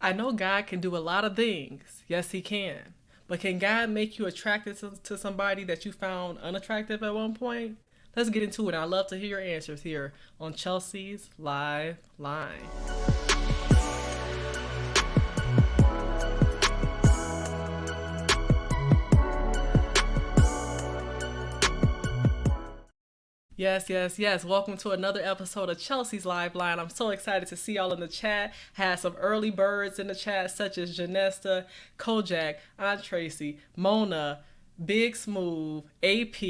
I know God can do a lot of things. Yes, He can. But can God make you attracted to somebody that you found unattractive at one point? Let's get into it. I'd love to hear your answers here on Chelsea's Live Line. Yes, yes, yes. Welcome to another episode of Chelsea's Live Line. I'm so excited to see y'all in the chat. Had some early birds in the chat, such as Janesta, Kojak, Aunt Tracy, Mona, Big Smooth, AP,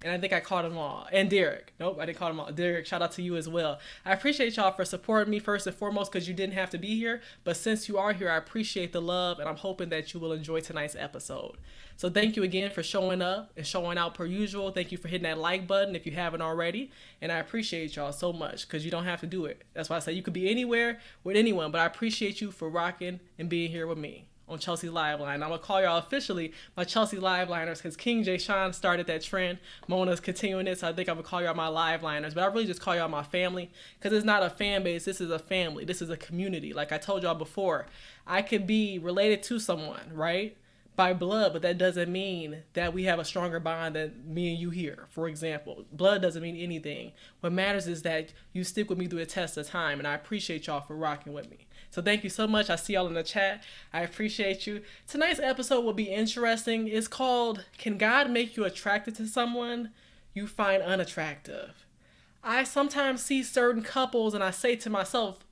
and I think I called them all. And Derek. Nope, I didn't call them all. Derek, shout out to you as well. I appreciate y'all for supporting me first and foremost because you didn't have to be here. But since you are here, I appreciate the love and I'm hoping that you will enjoy tonight's episode. So thank you again for showing up and showing out per usual. Thank you for hitting that like button if you haven't already. And I appreciate y'all so much because you don't have to do it. That's why I say you could be anywhere with anyone, but I appreciate you for rocking and being here with me on Chelsea Live Line. I'm going to call y'all officially my Chelsea Live Liners because King J. Sean started that trend. Mona's continuing it, so I think I'm going to call y'all my Live Liners. But I really just call y'all my family because it's not a fan base. This is a family. This is a community. Like I told y'all before, I could be related to someone, right? By blood, but that doesn't mean that we have a stronger bond than me and you here. For example, blood doesn't mean anything. What matters is that you stick with me through the test of time, and I appreciate y'all for rocking with me. So thank you so much. I see y'all in the chat. I appreciate you. Tonight's episode will be interesting. It's called, Can God Make You Attracted to Someone You Find Unattractive? I sometimes see certain couples and I say to myself,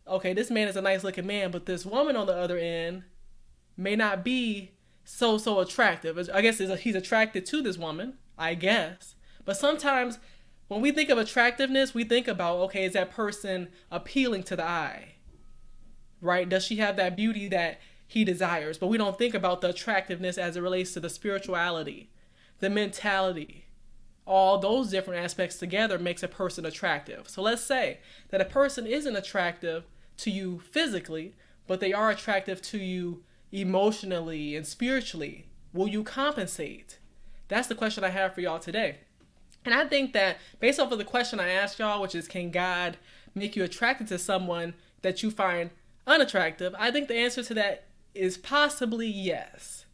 okay, this man is a nice looking man, but this woman on the other end may not be so attractive. I guess he's attracted to this woman, I guess. But sometimes when we think of attractiveness, we think about, okay, is that person appealing to the eye? Right? Does she have that beauty that he desires? But we don't think about the attractiveness as it relates to the spirituality, the mentality. All those different aspects together makes a person attractive. So let's say that a person isn't attractive to you physically, but they are attractive to you emotionally and spiritually. Will you compensate? That's the question I have for y'all today. And I think that based off of the question I asked y'all, which is, can God make you attracted to someone that you find unattractive? I think the answer to that is possibly yes.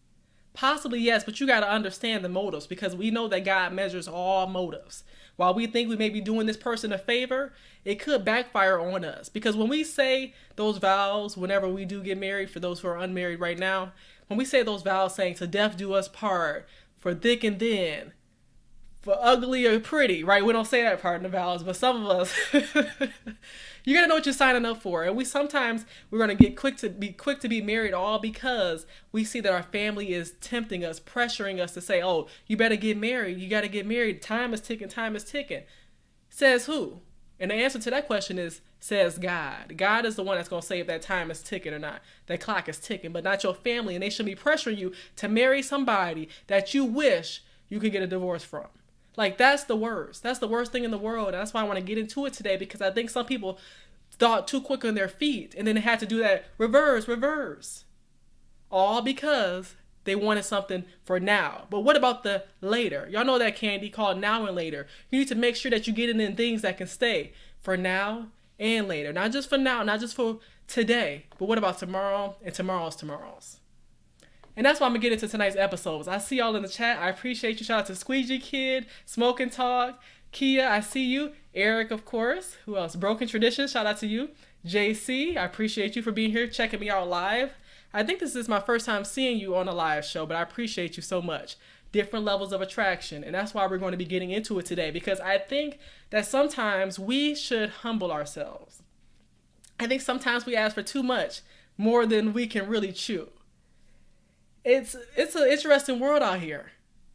Possibly yes, but you got to understand the motives because we know that God measures all motives. While we think we may be doing this person a favor, it could backfire on us. Because when we say those vows, whenever we do get married, for those who are unmarried right now, when we say those vows saying to death do us part, for thick and thin, for ugly or pretty, right? We don't say that part in the vows, but some of us, you gotta know what you're signing up for. And we're gonna get quick to be married, all because we see that our family is tempting us, pressuring us to say, "Oh, you better get married. You gotta get married. Time is ticking. Time is ticking." Says who? And the answer to that question is, says God. God is the one that's gonna say if that time is ticking or not. That clock is ticking, but not your family. And they should be pressuring you to marry somebody that you wish you could get a divorce from. Like, that's the worst. That's the worst thing in the world. And that's why I want to get into it today, because I think some people thought too quick on their feet and then they had to do that reverse. All because they wanted something for now. But what about the later? Y'all know that candy called now and later. You need to make sure that you get it in things that can stay for now and later. Not just for now, not just for today, but what about tomorrow and tomorrow's? And that's why I'm going to get into tonight's episodes. I see y'all in the chat. I appreciate you. Shout out to Squeegee Kid, Smoke and Talk, Kia, I see you. Eric, of course. Who else? Broken Tradition, shout out to you. JC, I appreciate you for being here, checking me out live. I think this is my first time seeing you on a live show, but I appreciate you so much. Different levels of attraction. And that's why we're going to be getting into it today, because I think that sometimes we should humble ourselves. I think sometimes we ask for too much, more than we can really chew. It's an interesting world out here.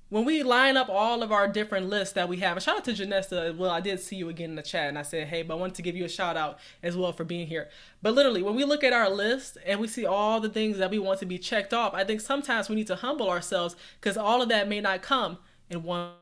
When we line up all of our different lists that we have, and shout out to Janessa. Well, I did see you again in the chat, and I said, hey, but I wanted to give you a shout out as well for being here. But literally, when we look at our list and we see all the things that we want to be checked off, I think sometimes we need to humble ourselves because all of that may not come in one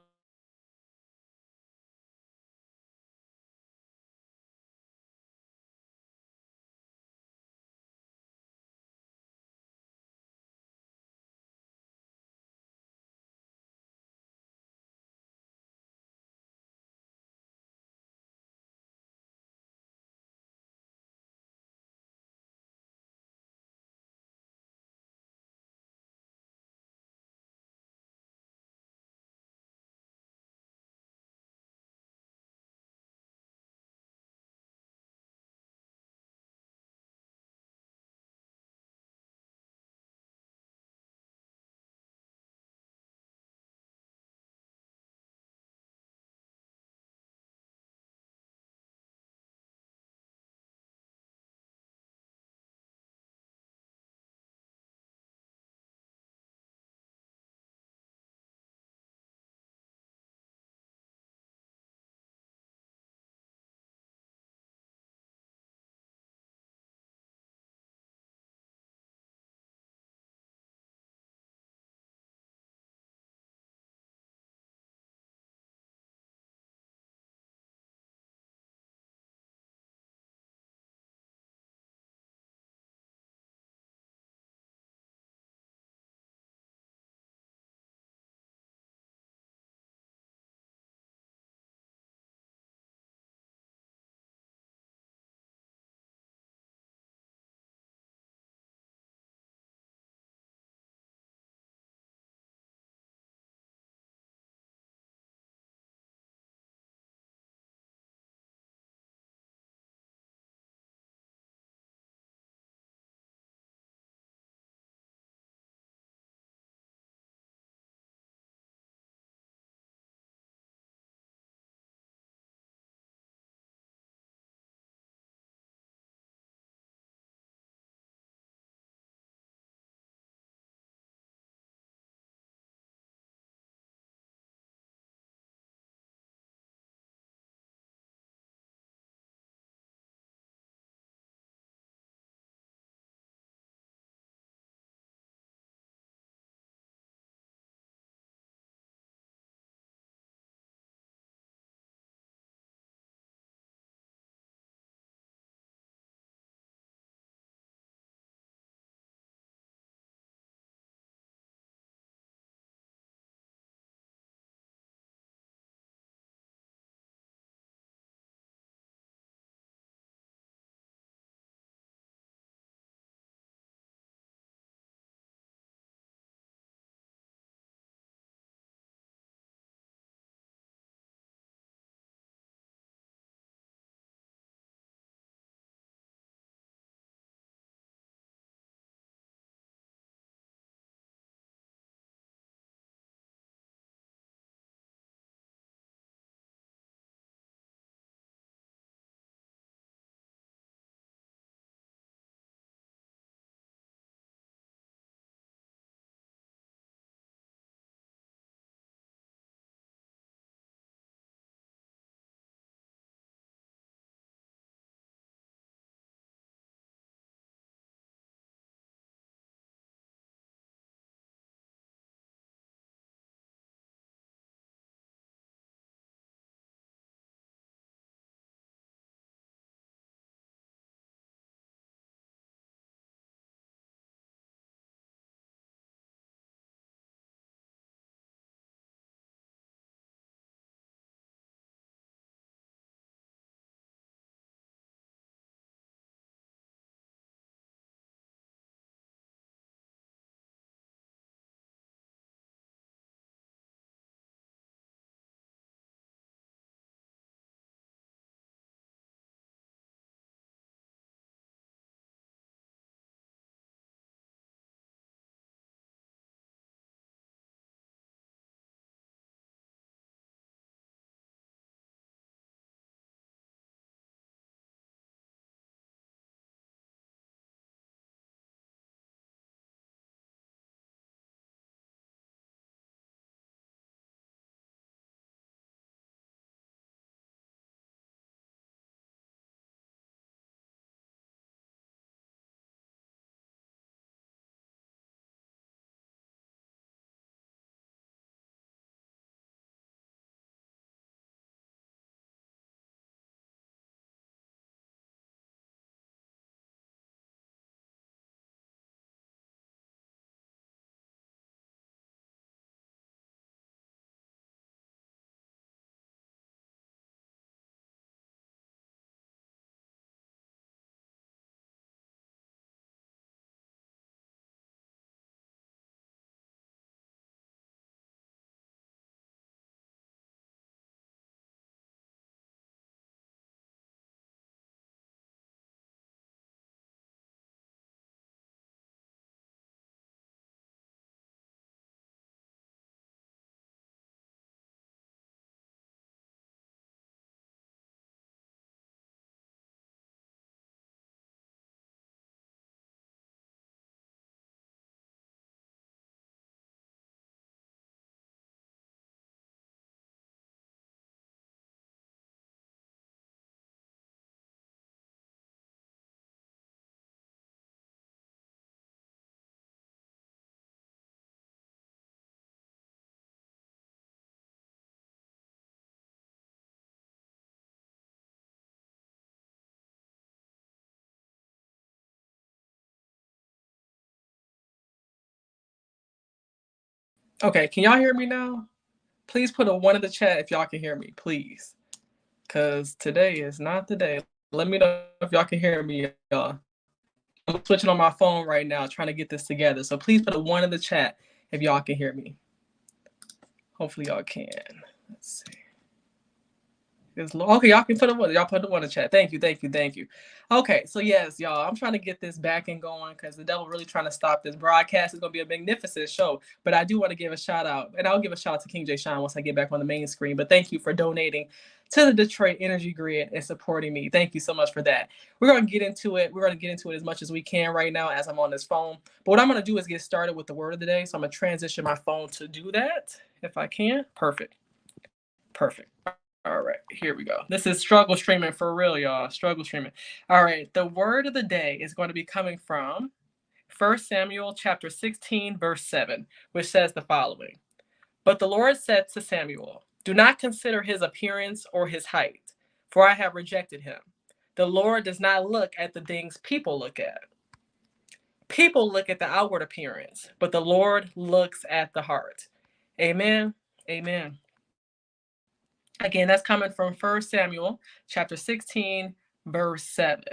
Okay, can y'all hear me now? Please put a 1 in the chat if y'all can hear me, please. Because today is not the day. Let me know if y'all can hear me, y'all. I'm switching on my phone right now, trying to get this together. So please put a 1 in the chat if y'all can hear me. Hopefully y'all can. Let's see. Okay, y'all can put a 1. Y'all put a 1 in the chat. Thank you, thank you, thank you. Okay, so yes, y'all, I'm trying to get this back and going because the devil really trying to stop this broadcast. It's going to be a magnificent show, but I do want to give a shout out, and I'll give a shout out to King J. Sean once I get back on the main screen. But thank you for donating to the Detroit Energy Grid and supporting me. Thank you so much for that. We're going to get into it. We're going to get into it as much as we can right now as I'm on this phone. But what I'm going to do is get started with the word of the day. So I'm going to transition my phone to do that if I can. Perfect. Perfect. All right, here we go. This is struggle streaming for real, y'all. Struggle streaming. All right, the word of the day is going to be coming from 1 Samuel chapter 16, verse 7, which says the following. But the Lord said to Samuel, do not consider his appearance or his height, for I have rejected him. The Lord does not look at the things people look at. People look at the outward appearance, but the Lord looks at the heart. Amen. Amen. Again, that's coming from 1 Samuel chapter 16, verse 7.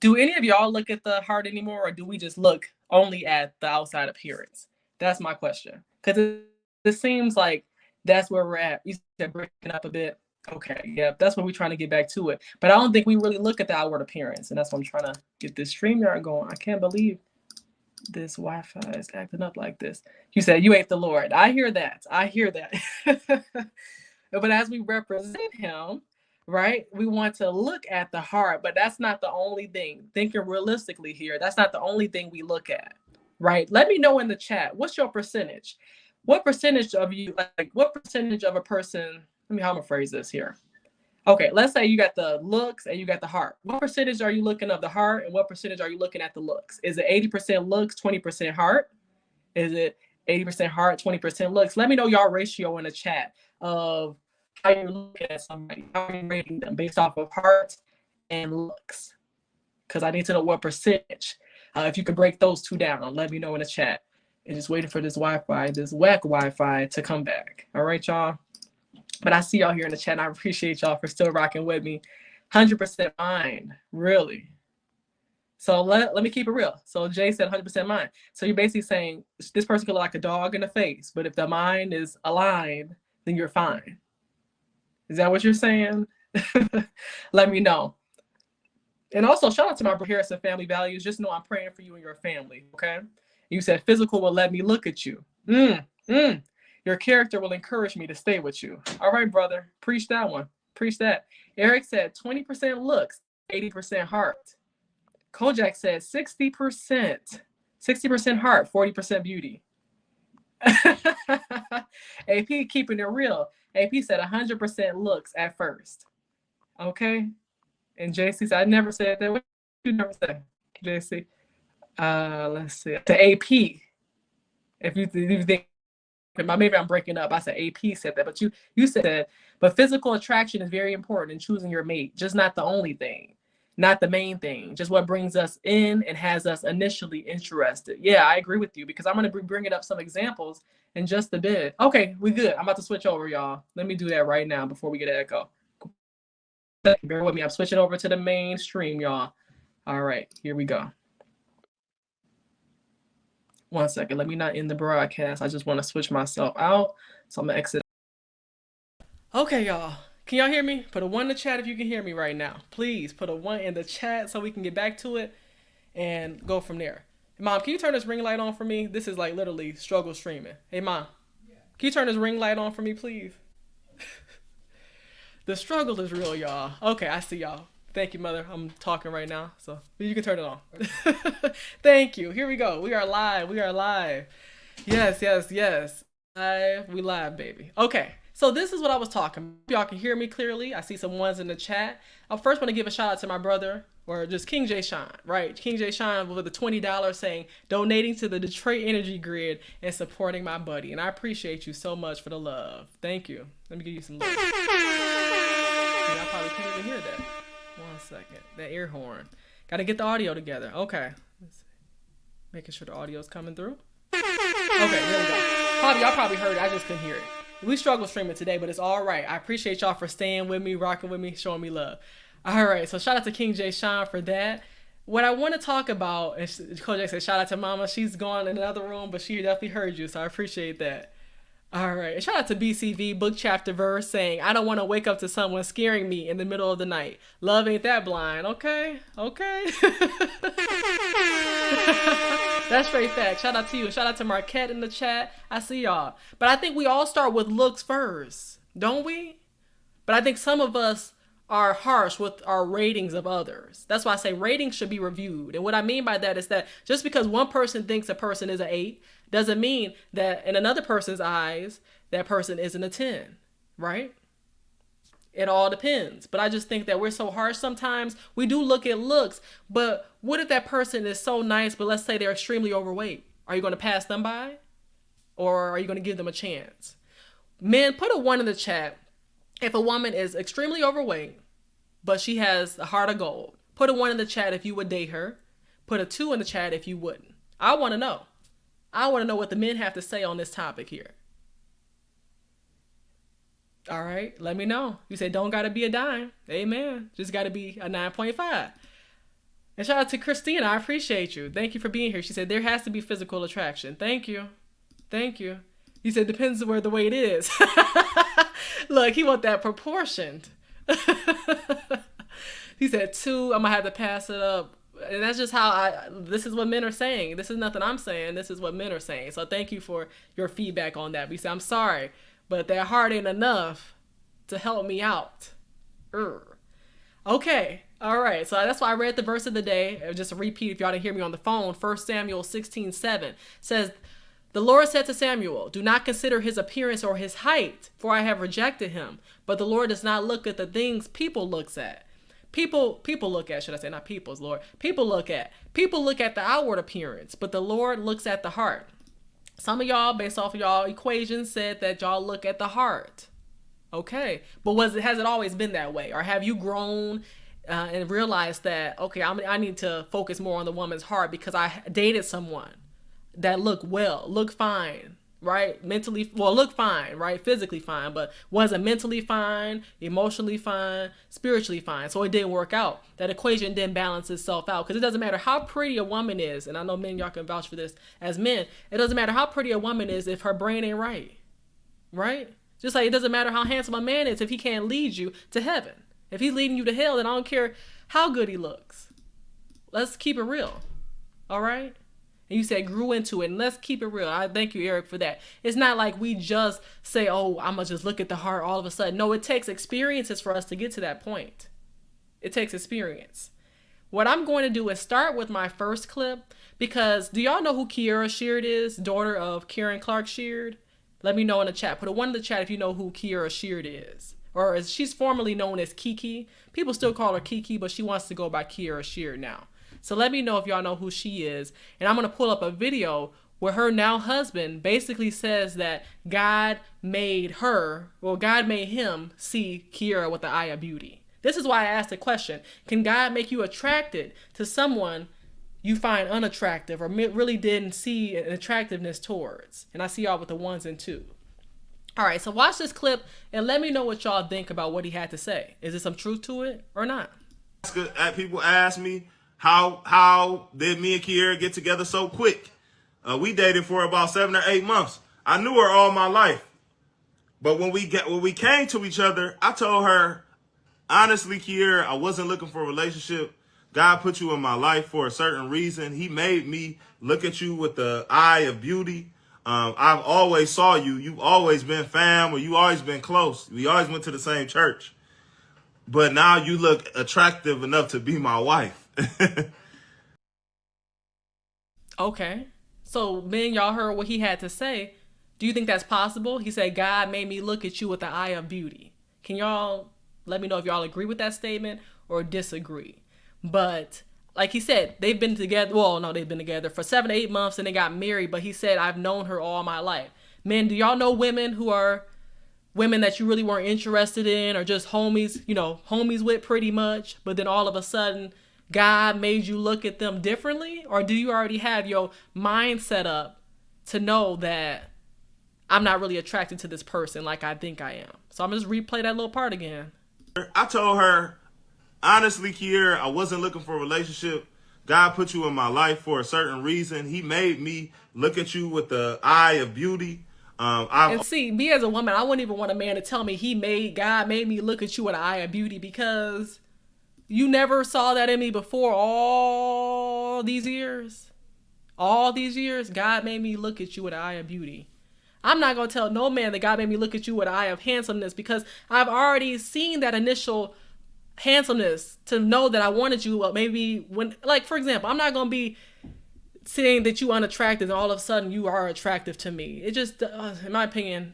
Do any of y'all look at the heart anymore, or do we just look only at the outside appearance? That's my question. Because it seems like that's where we're at. You said breaking up a bit. Okay, yeah, that's what we're trying to get back to it. But I don't think we really look at the outward appearance, and that's what I'm trying to get this StreamYard going. I can't believe this Wi-Fi is acting up like this. You said you ain't the Lord. I hear that. I hear that. But as we represent him, right, we want to look at the heart, but that's not the only thing. Thinking realistically here, that's not the only thing we look at, right? Let me know in the chat, what's your percentage? What percentage of you, like what percentage of a person, how I'm gonna phrase this here. Okay, let's say you got the looks and you got the heart. What percentage are you looking of the heart and what percentage are you looking at the looks? Is it 80% looks, 20% heart? Is it 80% heart, 20% looks? Let me know y'all ratio in the chat of how you're looking at somebody, how you're rating them based off of heart and looks. Because I need to know what percentage. If you could break those two down, let me know in the chat. And just waiting for this Wi-Fi, this whack Wi-Fi to come back. All right, y'all. But I see y'all here in the chat, and I appreciate y'all for still rocking with me. 100% mine, really. So let me keep it real. So Jay said 100% mine. So you're basically saying this person could look like a dog in the face, but if the mind is aligned, then you're fine. Is that what you're saying? Let me know. And also shout out to my Harrison family values. Just know I'm praying for you and your family, okay? You said physical will let me look at you. Your character will encourage me to stay with you. All right, brother. Preach that one. Preach that. Eric said 20% looks, 80% heart. Kojak said 60%. 60% heart, 40% beauty. AP keeping it real. AP said 100% looks at first. Okay? And JC said, I never said that. What you never said, JC? Let's see. To AP. If you think, maybe I'm breaking up. I said AP said that, but you said that. But physical attraction is very important in choosing your mate. Just not the only thing. Not the main thing. Just what brings us in and has us initially interested. Yeah, I agree with you because I'm going to be bringing up some examples in just a bit. Okay, we good. I'm about to switch over, y'all. Let me do that right now before we get an echo. Bear with me. I'm switching over to the main stream, y'all. All right, here we go. 1 second. Let me not end the broadcast. I just want to switch myself out. So I'm going to exit. Okay, y'all. Can y'all hear me? Put a 1 in the chat if you can hear me right now. Please put a 1 in the chat so we can get back to it and go from there. Mom, can you turn this ring light on for me? This is like literally struggle streaming. Hey, Mom. Yeah. Can you turn this ring light on for me, please? The struggle is real, y'all. Okay, I see y'all. Thank you, Mother. I'm talking right now, so you can turn it on. Thank you. Here we go. We are live. We are live. Yes, yes, yes. We live, baby. Okay. So this is what I was talking about. Y'all can hear me clearly. I see some ones in the chat. I first want to give a shout out to my brother, or just King J. Sean, right? King J. Sean with the $20 saying, donating to the Detroit Energy Grid and supporting my buddy. And I appreciate you so much for the love. Thank you. Let me give you some love. I probably can't even hear that. 1 second. That air horn. Got to get the audio together. Okay. Let's see. Making sure the audio is coming through. Okay, here we go. Y'all probably heard it. I just couldn't hear it. We struggled streaming today, but it's all right. I appreciate y'all for staying with me, rocking with me, showing me love. All right, so shout out to King J. Sean for that. What I want to talk about, and Kojak said shout out to Mama. She's gone in another room, but she definitely heard you, so I appreciate that. All right, and shout out to BCV, book chapter verse, saying, I don't want to wake up to someone scaring me in the middle of the night. Love ain't that blind, okay? That's straight fact. Shout out to you. Shout out to Marquette in the chat. I see y'all. But I think we all start with looks first, don't we? But I think some of us are harsh with our ratings of others. That's why I say ratings should be reviewed. And what I mean by that is that just because one person thinks a person is an 8 doesn't mean that in another person's eyes, that person isn't a 10, right? It all depends. But I just think that we're so harsh sometimes. We do look at looks, but what if that person is so nice, but let's say they're extremely overweight? Are you going to pass them by? Or are you going to give them a chance? Men, put a 1 in the chat if a woman is extremely overweight, but she has a heart of gold. Put a 1 in the chat if you would date her. Put a 2 in the chat if you wouldn't. I want to know. I want to know what the men have to say on this topic here. All right, let me know. You say don't got to be a dime. Amen. Just got to be a 9.5. And shout out to Christina. I appreciate you. Thank you for being here. She said there has to be physical attraction. Thank you. You said depends on where the weight is. Look, he want that proportioned. He said 2, I'm going to have to pass it up. And that's just how this is what men are saying. This is nothing I'm saying. This is what men are saying. So thank you for your feedback on that. We say, I'm sorry, but that heart ain't enough to help me out. Okay. All right. So that's why I read the verse of the day. Just a repeat if y'all didn't hear me on the phone. 1 Samuel 16:7 says, the Lord said to Samuel, do not consider his appearance or his height, for I have rejected him. But the Lord does not look at the things people looks at. People look at, should I say, not people's, Lord. People look at the outward appearance, but the Lord looks at the heart. Some of y'all, based off of y'all equations, said that y'all look at the heart. Okay, but has it always been that way? Or have you grown and realized that, okay, I need to focus more on the woman's heart because I dated someone that looked fine, right? Looked fine, right? Physically fine, but wasn't mentally fine, emotionally fine, spiritually fine. So it didn't work out. That equation didn't balance itself out because it doesn't matter how pretty a woman is. And I know men, y'all can vouch for this as men. It doesn't matter how pretty a woman is if her brain ain't right, right? Just like it doesn't matter how handsome a man is if he can't lead you to heaven. If he's leading you to hell, then I don't care how good he looks. Let's keep it real. All right? And you said grew into it. And let's keep it real. I thank you, Eric, for that. It's not like we just say, oh, I'm going to just look at the heart all of a sudden. No, it takes experiences for us to get to that point. It takes experience. What I'm going to do is start with my first clip because do y'all know who Kierra Sheard is? Daughter of Kieran Clark Sheard? Let me know in the chat. Put a 1 in the chat if you know who Kierra Sheard is. Or as she's formerly known as Kiki. People still call her Kiki, but she wants to go by Kierra Sheard now. So let me know if y'all know who she is. And I'm going to pull up a video where her now husband basically says that God made him see Kierra with the eye of beauty. This is why I asked the question, can God make you attracted to someone you find unattractive or really didn't see an attractiveness towards? And I see y'all with the 1s and 2s. All right, so watch this clip and let me know what y'all think about what he had to say. Is there some truth to it or not? People ask me, how did me and Kierra get together so quick? We dated for about 7 or 8 months. I knew her all my life. But when we came to each other, I told her, honestly, Kierra, I wasn't looking for a relationship. God put you in my life for a certain reason. He made me look at you with the eye of beauty. I've always saw you. You've always been fam, or you always been close. We always went to the same church. But now you look attractive enough to be my wife. Okay. So, men, y'all heard what he had to say. Do you think that's possible? He said, God made me look at you with the eye of beauty. Can y'all let me know if y'all agree with that statement or disagree? But like he said, they've been together. Well, no, they've been together for 7 to 8 months and they got married. But he said, I've known her all my life. Men, do y'all know women who are women that you really weren't interested in or just homies, homies with pretty much, but then all of a sudden God made you look at them differently? Or do you already have your mind set up to know that I'm not really attracted to this person like I think I am. So I'm just replay that little part again. I told her, honestly, Kierra, I wasn't looking for a relationship. God put you in my life for a certain reason. He made me look at you with the eye of beauty. And see, me as a woman, I wouldn't even want a man to tell me God made me look at you with an eye of beauty, because you never saw that in me before all these years. All these years, God made me look at you with an eye of beauty. I'm not going to tell no man that God made me look at you with an eye of handsomeness, because I've already seen that initial handsomeness to know that I wanted you. Well, maybe when, like, for example, I'm not going to be saying that you unattractive and all of a sudden you are attractive to me. It just, in my opinion,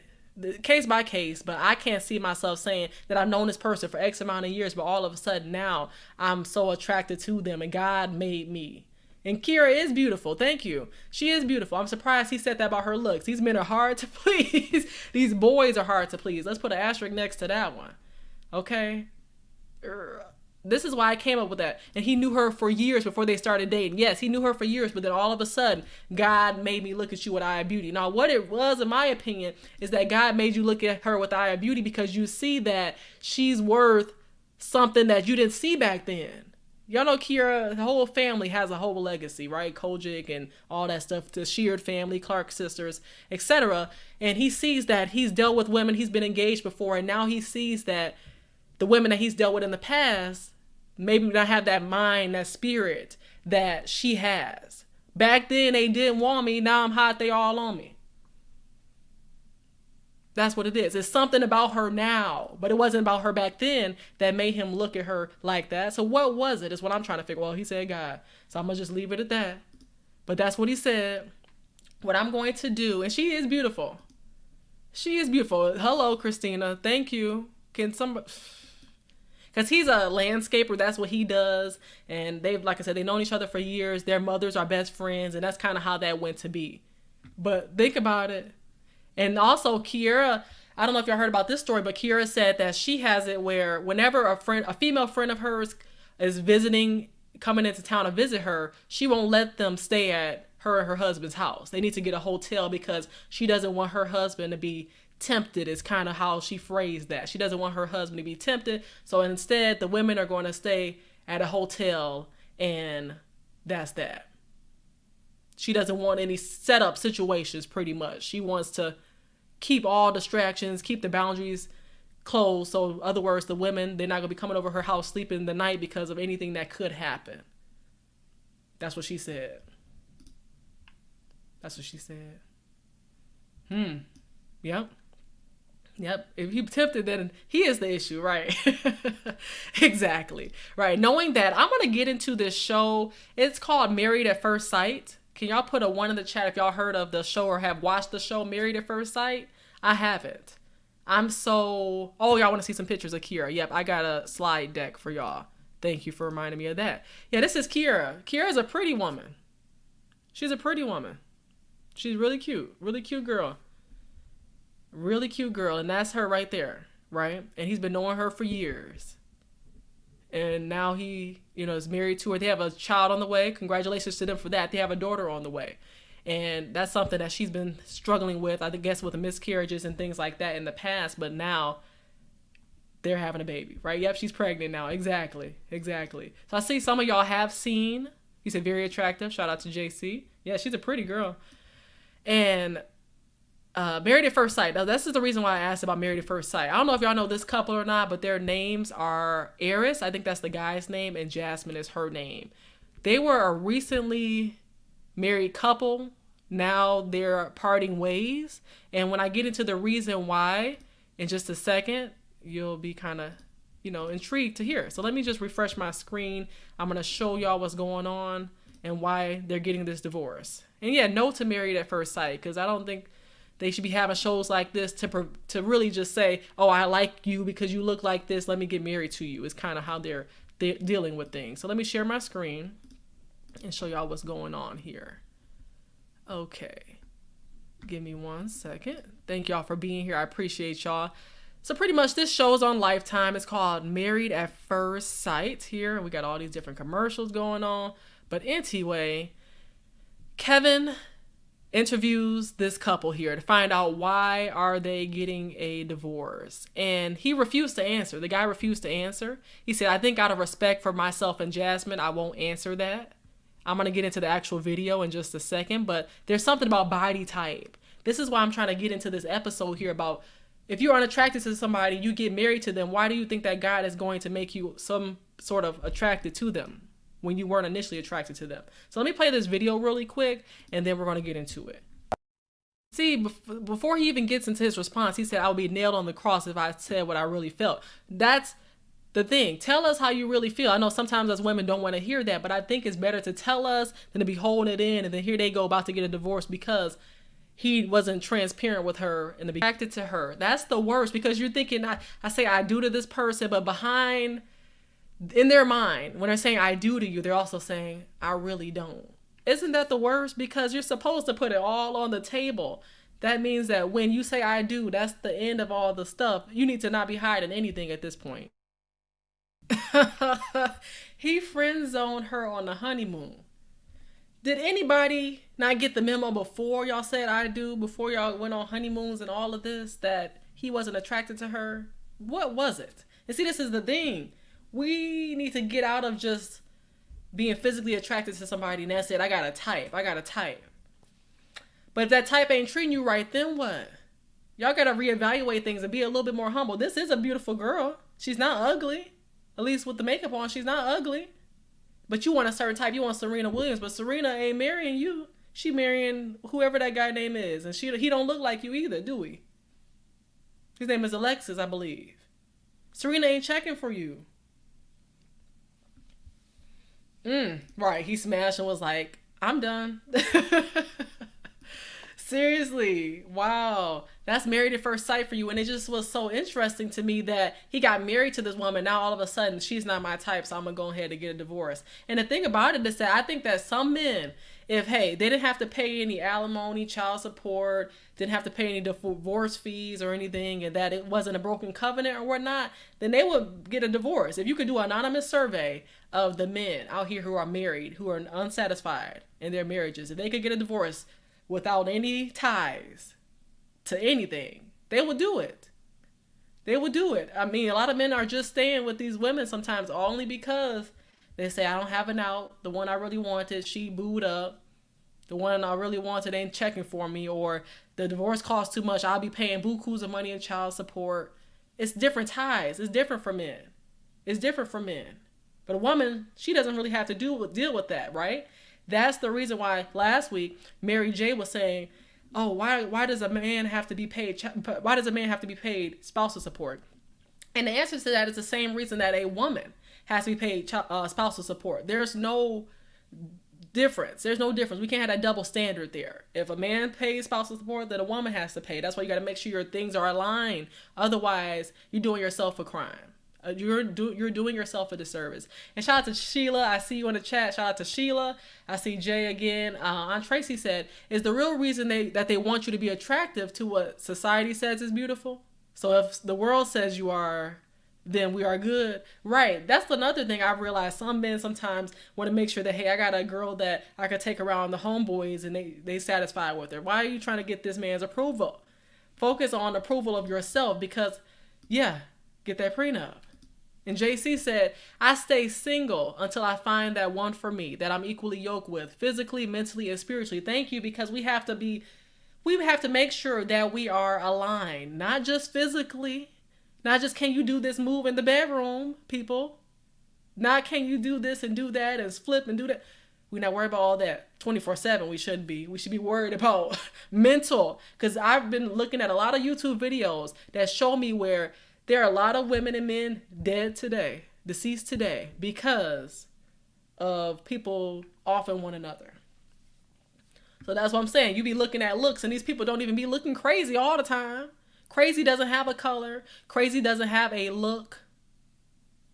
case by case, but I can't see myself saying that I've known this person for X amount of years, but all of a sudden now I'm so attracted to them and God made me. And Kierra is beautiful. Thank you. She is beautiful. I'm surprised he said that about her looks. These men are hard to please. These boys are hard to please. Let's put an asterisk next to that one. Okay? This is why I came up with that. And he knew her for years before they started dating. Yes, he knew her for years, but then all of a sudden, God made me look at you with eye of beauty. Now, what it was, in my opinion, is that God made you look at her with eye of beauty because you see that she's worth something that you didn't see back then. Y'all know Kierra, the whole family has a whole legacy, right? Kojak and all that stuff, the Sheard family, Clark sisters, etc. And he sees that he's dealt with women, he's been engaged before, and now he sees that the women that he's dealt with in the past maybe not have that mind, that spirit that she has. Back then they didn't want me, now I'm hot, they all on me. That's what it is. It's something about her now, but it wasn't about her back then that made him look at her like that. So what was it? Is what I'm trying to figure. Well, he said God, so I'm going to just leave it at that. But that's what he said. What I'm going to do, and she is beautiful. She is beautiful. Hello, Christina. Thank you. Can somebody... Because he's a landscaper, that's what he does. And they've, like I said, they've known each other for years. Their mothers are best friends, and that's kind of how that went to be. But think about it. And also, Kierra, I don't know if y'all heard about this story, but Kierra said that she has it where whenever a female friend of hers is coming into town to visit her, she won't let them stay at her and her husband's house. They need to get a hotel because she doesn't want her husband to be tempted, is kind of how she phrased that. She doesn't want her husband to be tempted. So instead, the women are going to stay at a hotel, and that's that. She doesn't want any setup situations, pretty much. She wants to keep all distractions, keep the boundaries closed. So in other words, the women, they're not going to be coming over her house sleeping the night because of anything that could happen. That's what she said. That's what she said. Yep. Yep. If you tempted, then he is the issue, right? Exactly. Right. Knowing that, I'm going to get into this show. It's called Married at First Sight. Can y'all put a 1 in the chat if y'all heard of the show or have watched the show Married at First Sight? I haven't. Oh, y'all want to see some pictures of Kierra? Yep, I got a slide deck for y'all. Thank you for reminding me of that. Yeah, this is Kierra. Kierra's a pretty woman. She's a pretty woman. She's really cute. Really cute girl. Really cute girl. And that's her right there, right? And he's been knowing her for years. And now he, is married to her. They have a child on the way. Congratulations to them for that. They have a daughter on the way. And that's something that she's been struggling with, I guess, with the miscarriages and things like that in the past. But now they're having a baby, right? Yep, she's pregnant now. Exactly. So I see some of y'all have seen. You said very attractive. Shout out to JC. Yeah, she's a pretty girl. And Married at First Sight. Now, this is the reason why I asked about Married at First Sight. I don't know if y'all know this couple or not, but their names are Eris, I think that's the guy's name, and Jasmine is her name. They were a recently married couple. Now they're parting ways. And when I get into the reason why in just a second, you'll be kind of, intrigued to hear. So let me just refresh my screen. I'm going to show y'all what's going on and why they're getting this divorce. And yeah, no to Married at First Sight, because I don't think they should be having shows like this to really just say, oh, I like you because you look like this. Let me get married to you. It's kind of how they're dealing with things. So let me share my screen and show y'all what's going on here. Okay. Give me 1 second. Thank y'all for being here. I appreciate y'all. So pretty much this show is on Lifetime. It's called Married at First Sight here. We got all these different commercials going on. But anyway, Kevin interviews this couple here to find out why are they getting a divorce. And he refused to answer. The guy refused to answer. He said, I think out of respect for myself and Jasmine, I won't answer that. I'm going to get into the actual video in just a second, but there's something about body type. This is why I'm trying to get into this episode here about if you're unattracted to somebody, you get married to them, why do you think that God is going to make you some sort of attracted to them when you weren't initially attracted to them? So let me play this video really quick, and then we're going to get into it. See, before he even gets into his response, he said, I would be nailed on the cross if I said what I really felt. That's the thing. Tell us how you really feel. I know sometimes as women don't want to hear that, but I think it's better to tell us than to be holding it in, and then here they go about to get a divorce because he wasn't transparent with her and to be attracted to her. That's the worst, because you're thinking, I say I do to this person, but behind, in their mind, when they're saying I do to you, they're also saying I really don't. Isn't that the worst? Because you're supposed to put it all on the table. That means that when you say I do, that's the end of all the stuff. You need to not be hiding anything at this point. He friend zoned her on the honeymoon. Did anybody not get the memo before y'all said I do, before y'all went on honeymoons and all of this, that he wasn't attracted to her? What was it? And see, this is the thing. We need to get out of just being physically attracted to somebody and that's it. I got a type. But if that type ain't treating you right, then what? Y'all got to reevaluate things and be a little bit more humble. This is a beautiful girl. She's not ugly. At least with the makeup on, she's not ugly. But you want a certain type. You want Serena Williams. But Serena ain't marrying you. She marrying whoever that guy name is. And he don't look like you either, do he? His name is Alexis, I believe. Serena ain't checking for you. Right. He smashed and was like, I'm done. Seriously. Wow. That's married at first sight for you. And it just was so interesting to me that he got married to this woman. Now all of a sudden she's not my type, so I'm going to go ahead and get a divorce. And the thing about it is that I think that some men, if, hey, they didn't have to pay any alimony, child support, didn't have to pay any divorce fees or anything, and that it wasn't a broken covenant or whatnot, then they would get a divorce. If you could do an anonymous survey of the men out here who are married, who are unsatisfied in their marriages, if they could get a divorce without any ties to anything, they would do it. They would do it. I mean, a lot of men are just staying with these women sometimes only because they say, I don't have an out. The one I really wanted, she booed up. The one I really wanted ain't checking for me, or the divorce costs too much. I'll be paying bukus of money in child support. It's different ties. It's different for men. It's different for men. But a woman, she doesn't really have to deal with that, right? That's the reason why last week Mary J was saying, "Oh, why does a man have to be paid? Why does a man have to be paid spousal support?" And the answer to that is the same reason that a woman has to be paid spousal support. There's no difference. There's no difference. We can't have that double standard there. If a man pays spousal support, then a woman has to pay. That's why you got to make sure your things are aligned. Otherwise, you're doing yourself a crime. You're doing yourself a disservice. And shout out to Sheila. I see you in the chat. Shout out to Sheila. I see Jay again. Aunt Tracy said, is the real reason that they want you to be attractive to what society says is beautiful? So if the world says you are, then we are good. Right. That's another thing I've realized. Some men sometimes want to make sure that, hey, I got a girl that I could take around the homeboys and they satisfied with her. Why are you trying to get this man's approval? Focus on approval of yourself because, yeah, get that prenup. And JC said, I stay single until I find that one for me, that I'm equally yoked with, physically, mentally, and spiritually. Thank you, because we have to make sure that we are aligned, not just physically, not just can you do this move in the bedroom, people. Not can you do this and do that and flip and do that. We're not worried about all that 24/7. We shouldn't be. We should be worried about mental, because I've been looking at a lot of YouTube videos that show me where there are a lot of women and men dead today, deceased today, because of people offing one another. So that's what I'm saying. You be looking at looks, and these people don't even be looking crazy all the time. Crazy doesn't have a color. Crazy doesn't have a look.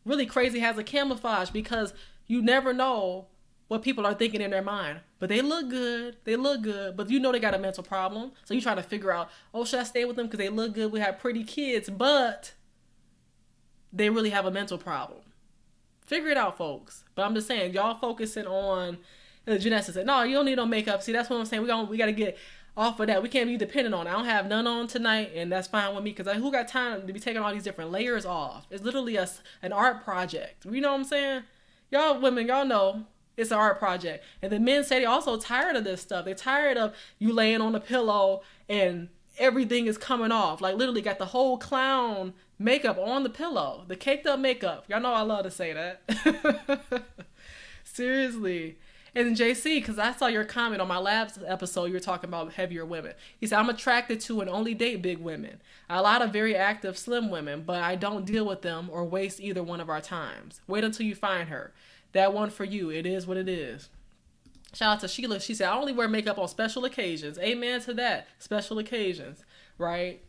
Really, crazy has a camouflage, because you never know what people are thinking in their mind. But they look good. They look good. But you know they got a mental problem. So you try to figure out, oh, should I stay with them because they look good? We have pretty kids, but they really have a mental problem. Figure it out, folks. But I'm just saying, y'all focusing on, And Janessa said, no, you don't need no makeup. See, that's what I'm saying. We got to get off of that. We can't be dependent on it. I don't have none on tonight, and that's fine with me, because who got time to be taking all these different layers off? It's literally an art project. You know what I'm saying? Y'all women, y'all know it's an art project. And the men say they're also tired of this stuff. They're tired of you laying on the pillow and everything is coming off. Like, literally got the whole clown makeup on the pillow. The caked up makeup. Y'all know I love to say that. Seriously. And JC, because I saw your comment on my last episode, you were talking about heavier women. He said, I'm attracted to and only date big women. A lot of very active, slim women, but I don't deal with them or waste either one of our times. Wait until you find her. That one for you. It is what it is. Shout out to Sheila. She said, I only wear makeup on special occasions. Amen to that. Special occasions, right?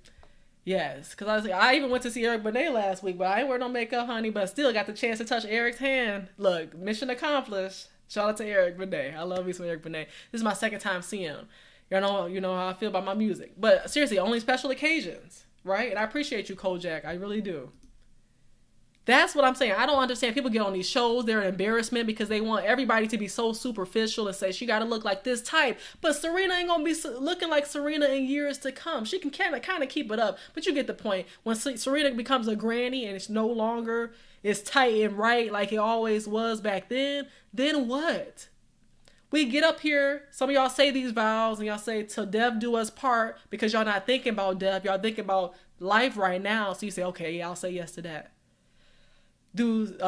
Yes, because I even went to see Eric Benet last week, but I ain't wear no makeup, honey, but still got the chance to touch Eric's hand. Look, mission accomplished. Shout out to Eric Benet. I love me some Eric Benet. This is my second time seeing him. You know how I feel about my music. But seriously, only special occasions, right? And I appreciate you, Kojak. I really do. That's what I'm saying. I don't understand. People get on these shows, they're an embarrassment because they want everybody to be so superficial and say she got to look like this type. But Serena ain't going to be looking like Serena in years to come. She can kind of keep it up, but you get the point. When Serena becomes a granny and it's no longer is tight and right like it always was back then what? We get up here, some of y'all say these vows and y'all say till death do us part because y'all not thinking about death. Y'all thinking about life right now. So you say, okay, yeah, I'll say yes to that. Do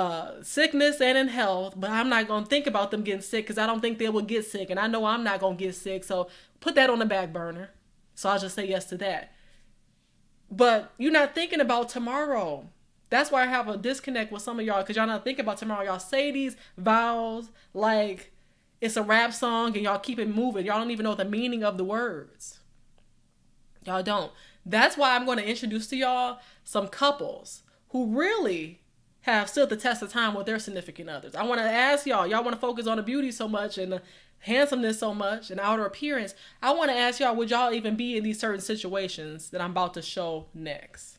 sickness and in health, but I'm not going to think about them getting sick because I don't think they will get sick. And I know I'm not going to get sick. So put that on the back burner. So I'll just say yes to that. But you're not thinking about tomorrow. That's why I have a disconnect with some of y'all because y'all not thinking about tomorrow. Y'all say these vows like it's a rap song and y'all keep it moving. Y'all don't even know the meaning of the words. Y'all don't. That's why I'm going to introduce to y'all some couples who really have stood the test of time with their significant others. I want to ask y'all want to focus on the beauty so much and the handsomeness so much and outer appearance. I want to ask y'all, would y'all even be in these certain situations that I'm about to show next?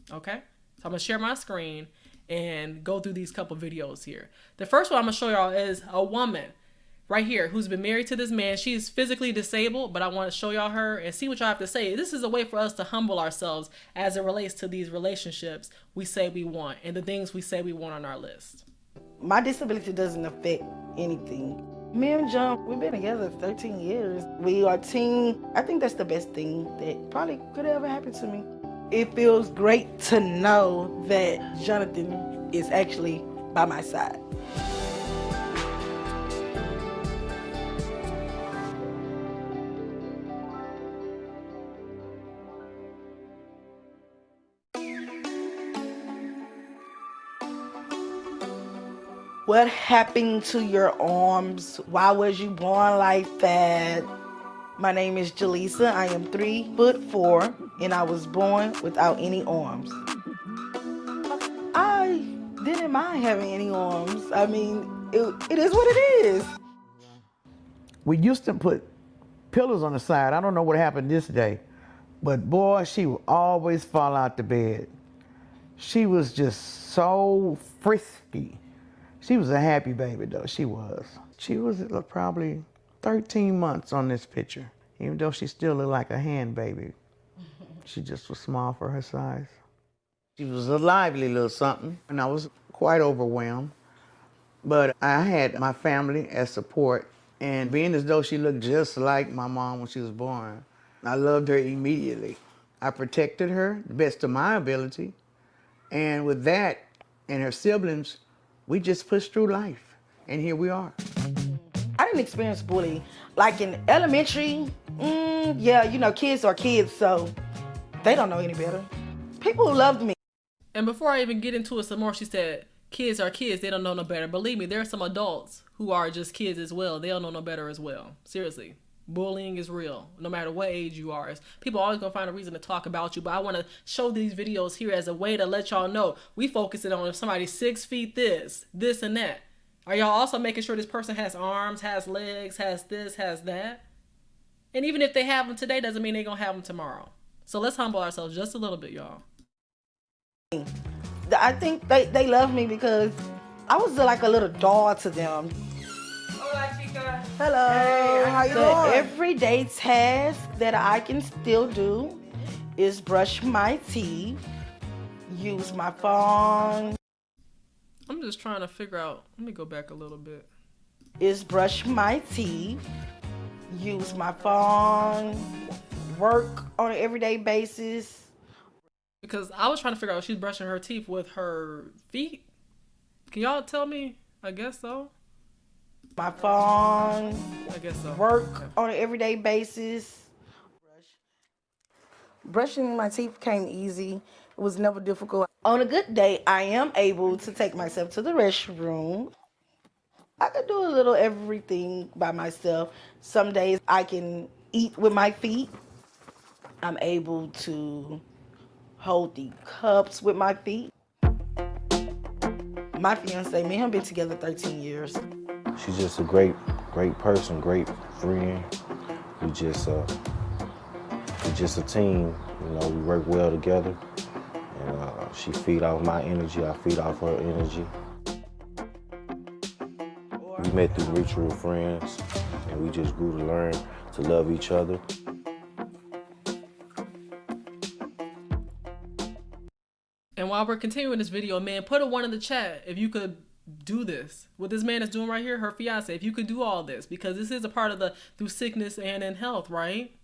Okay? So I'm going to share my screen and go through these couple videos here. The first one I'm going to show y'all is a woman right here who's been married to this man. She's physically disabled, but I want to show y'all her and see what y'all have to say. This is a way for us to humble ourselves as it relates to these relationships we say we want and the things we say we want on our list. My disability doesn't affect anything. Me and John, we've been together 13 years. We are a team. I think that's the best thing that probably could ever happen to me. It feels great to know that Jonathan is actually by my side. What happened to your arms? Why was you born like that? My name is Jaleesa. I am 3'4", and I was born without any arms. I didn't mind having any arms. I mean, it is what it is. We used to put pillows on the side. I don't know what happened this day, but boy, she would always fall out the bed. She was just so frisky. She was a happy baby though, she was. She was probably 13 months on this picture, even though she still looked like a hand baby. She just was small for her size. She was a lively little something, and I was quite overwhelmed. But I had my family as support, and being as though she looked just like my mom when she was born, I loved her immediately. I protected her the best of my ability, and with that and her siblings, we just pushed through life, and here we are. I didn't experience bullying. Like in elementary, yeah, you know, kids are kids, so they don't know any better. People loved me. And before I even get into it some more, she said, kids are kids, they don't know no better. Believe me, there are some adults who are just kids as well. They don't know no better as well. Seriously, bullying is real, no matter what age you are. People are always gonna find a reason to talk about you, but I wanna show these videos here as a way to let y'all know we focusing on if somebody's 6 feet this and that. Are y'all also making sure this person has arms, has legs, has this, has that? And even if they have them today, doesn't mean they're gonna have them tomorrow. So let's humble ourselves just a little bit, y'all. I think they love me because I was like a little doll to them. Hello. Hey, how you The doing? everyday task that I can still do is brush my teeth, use my phone, I'm just trying to figure out. Let me go back a little bit. is brush my teeth, use my phone, work on an everyday basis. Because I was trying to figure out if she's brushing her teeth with her feet. Can y'all tell me? I guess so. My phone, I guess so. work on an everyday basis. Brushing my teeth came easy. It was never difficult. On a good day, I am able to take myself to the restroom. I could do a little everything by myself. Some days I can eat with my feet. I'm able to hold the cups with my feet. My fiance, me and him been together 13 years. She's just a great person, great friend. We just a team. You know, we work well together. And she feed off my energy, I feed off her energy. We met through mutual friends, and we just grew to learn to love each other. And while we're continuing this video, man, put a 1 in the chat if you could do this. What this man is doing right here, her fiance, if you could do all this, because this is a part of the through sickness and in health, right?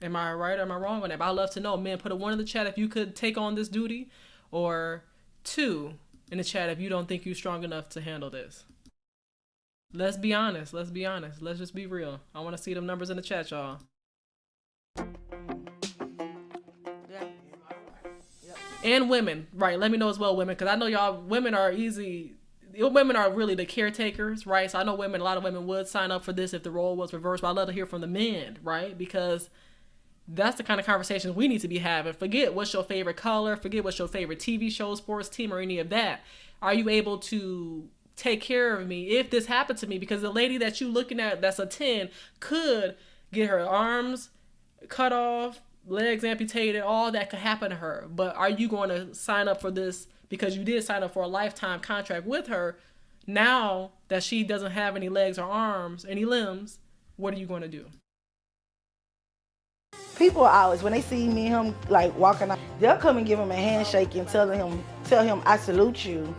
Am I right or am I wrong on that? But I'd love to know, man, put a 1 in the chat if you could take on this duty, or 2 in the chat if you don't think you're strong enough to handle this. Let's be honest. Let's be honest. Let's just be real. I want to see them numbers in the chat, y'all. And women, right? Let me know as well, women, because I know y'all women are easy. Women are really the caretakers, right? So I know women, a lot of women would sign up for this if the role was reversed, but I'd love to hear from the men, right? Because that's the kind of conversations we need to be having. Forget what's your favorite color, forget what's your favorite TV show, sports team, or any of that. Are you able to take care of me if this happened to me? Because the lady that you looking at that's a 10 could get her arms cut off, legs amputated, all that could happen to her. But are you going to sign up for this because you did sign up for a lifetime contract with her? Now that she doesn't have any legs or arms, any limbs, what are you going to do? People always, when they see me and him like walking out, they'll come and give him a handshake and tell him, I salute you.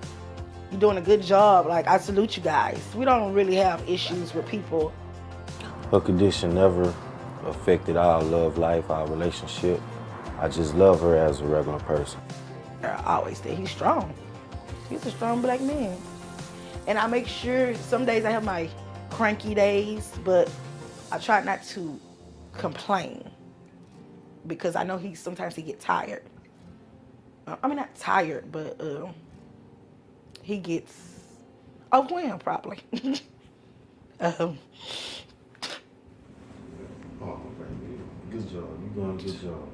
You're doing a good job. Like, I salute you guys. We don't really have issues with people. Her condition never affected our love life, our relationship. I just love her as a regular person. I always say he's strong. He's a strong black man. And I make sure, some days I have my cranky days, but I try not to complain because I know sometimes he gets tired. I mean, not tired, but he gets overwhelmed probably. Oh, good job. You're doing a good job.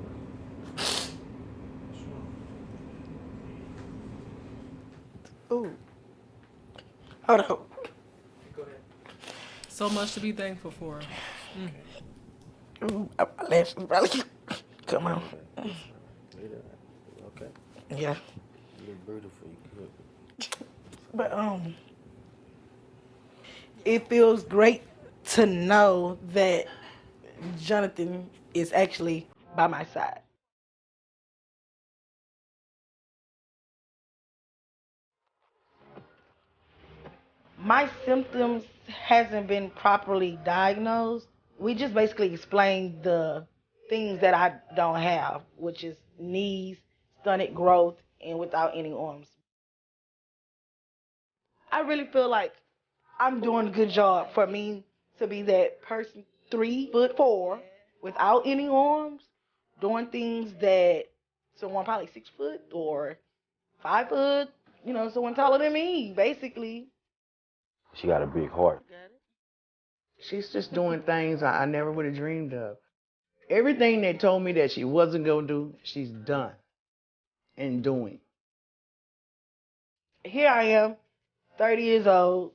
Ooh. Hold on. Go ahead. So much to be thankful for. Ooh, my lashes probably come on. Okay. Yeah. You look beautiful. You good. But it feels great to know that Jonathan is actually by my side. My symptoms hasn't been properly diagnosed. We just basically explained the things that I don't have, which is knees, stunted growth, and without any arms. I really feel like I'm doing a good job for me to be that person 3'4" without any arms, doing things that someone probably 6 foot or 5 foot, someone taller than me, basically. She got a big heart. She's just doing things I never would have dreamed of. Everything they told me that she wasn't going to do, she's done and doing. Here I am, 30 years old,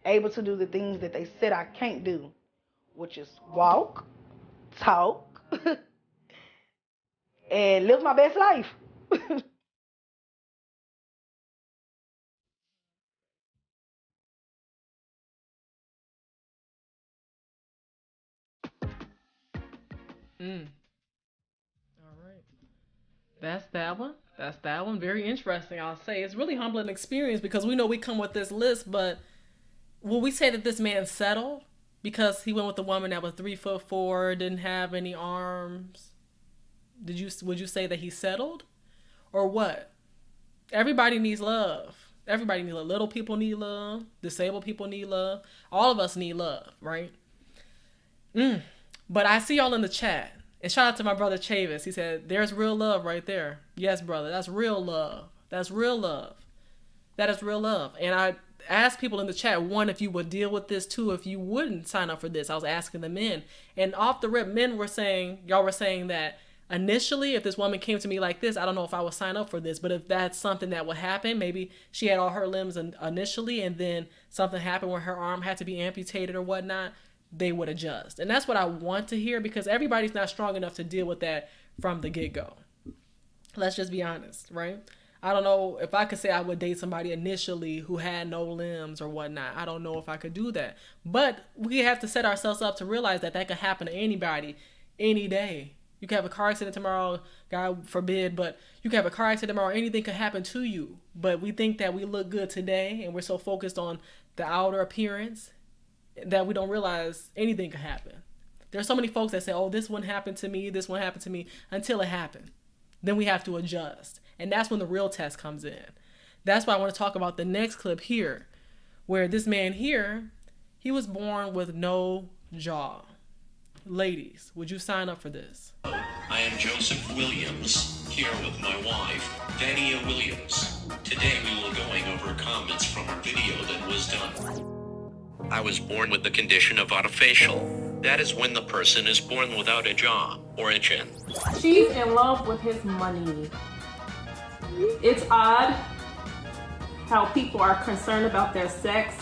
able to do the things that they said I can't do, which is walk, talk, and live my best life. Mm. All right. That's that one. That's that one. Very interesting, I'll say. It's really humbling experience because we know we come with this list, but will we say that this man settled because he went with a woman that was 3'4", didn't have any arms? Would you say that he settled? Or what? Everybody needs love. Everybody needs love. Little people need love. Disabled people need love. All of us need love, right? But I see y'all in the chat. And shout out to my brother Chavis. He said, there's real love right there. Yes, brother. That's real love. That's real love. That is real love. And I asked people in the chat, one, if you would deal with this, two, if you wouldn't sign up for this. I was asking the men. And off the rip, men were saying, y'all were saying that initially, if this woman came to me like this, I don't know if I would sign up for this. But if that's something that would happen, maybe she had all her limbs initially and then something happened where her arm had to be amputated or whatnot, they would adjust. And that's what I want to hear because everybody's not strong enough to deal with that from the get-go. Let's just be honest, right? I don't know if I could say I would date somebody initially who had no limbs or whatnot. I don't know if I could do that. But we have to set ourselves up to realize that that could happen to anybody any day. You could have a car accident tomorrow, God forbid, but you could have a car accident tomorrow. Anything could happen to you. But we think that we look good today and we're so focused on the outer appearance that we don't realize anything could happen. There's so many folks that say, oh, this one happened to me, this one happened to me, until it happened. Then we have to adjust. And that's when the real test comes in. That's why I want to talk about the next clip here, where this man here, he was born with no jaw. Ladies, would you sign up for this? I am Joseph Williams, here with my wife, Vania Williams. Today we will going over comments from our video that was done. I was born with the condition of autofacial. That is when the person is born without a jaw or a chin. She's in love with his money. It's odd how people are concerned about their sex.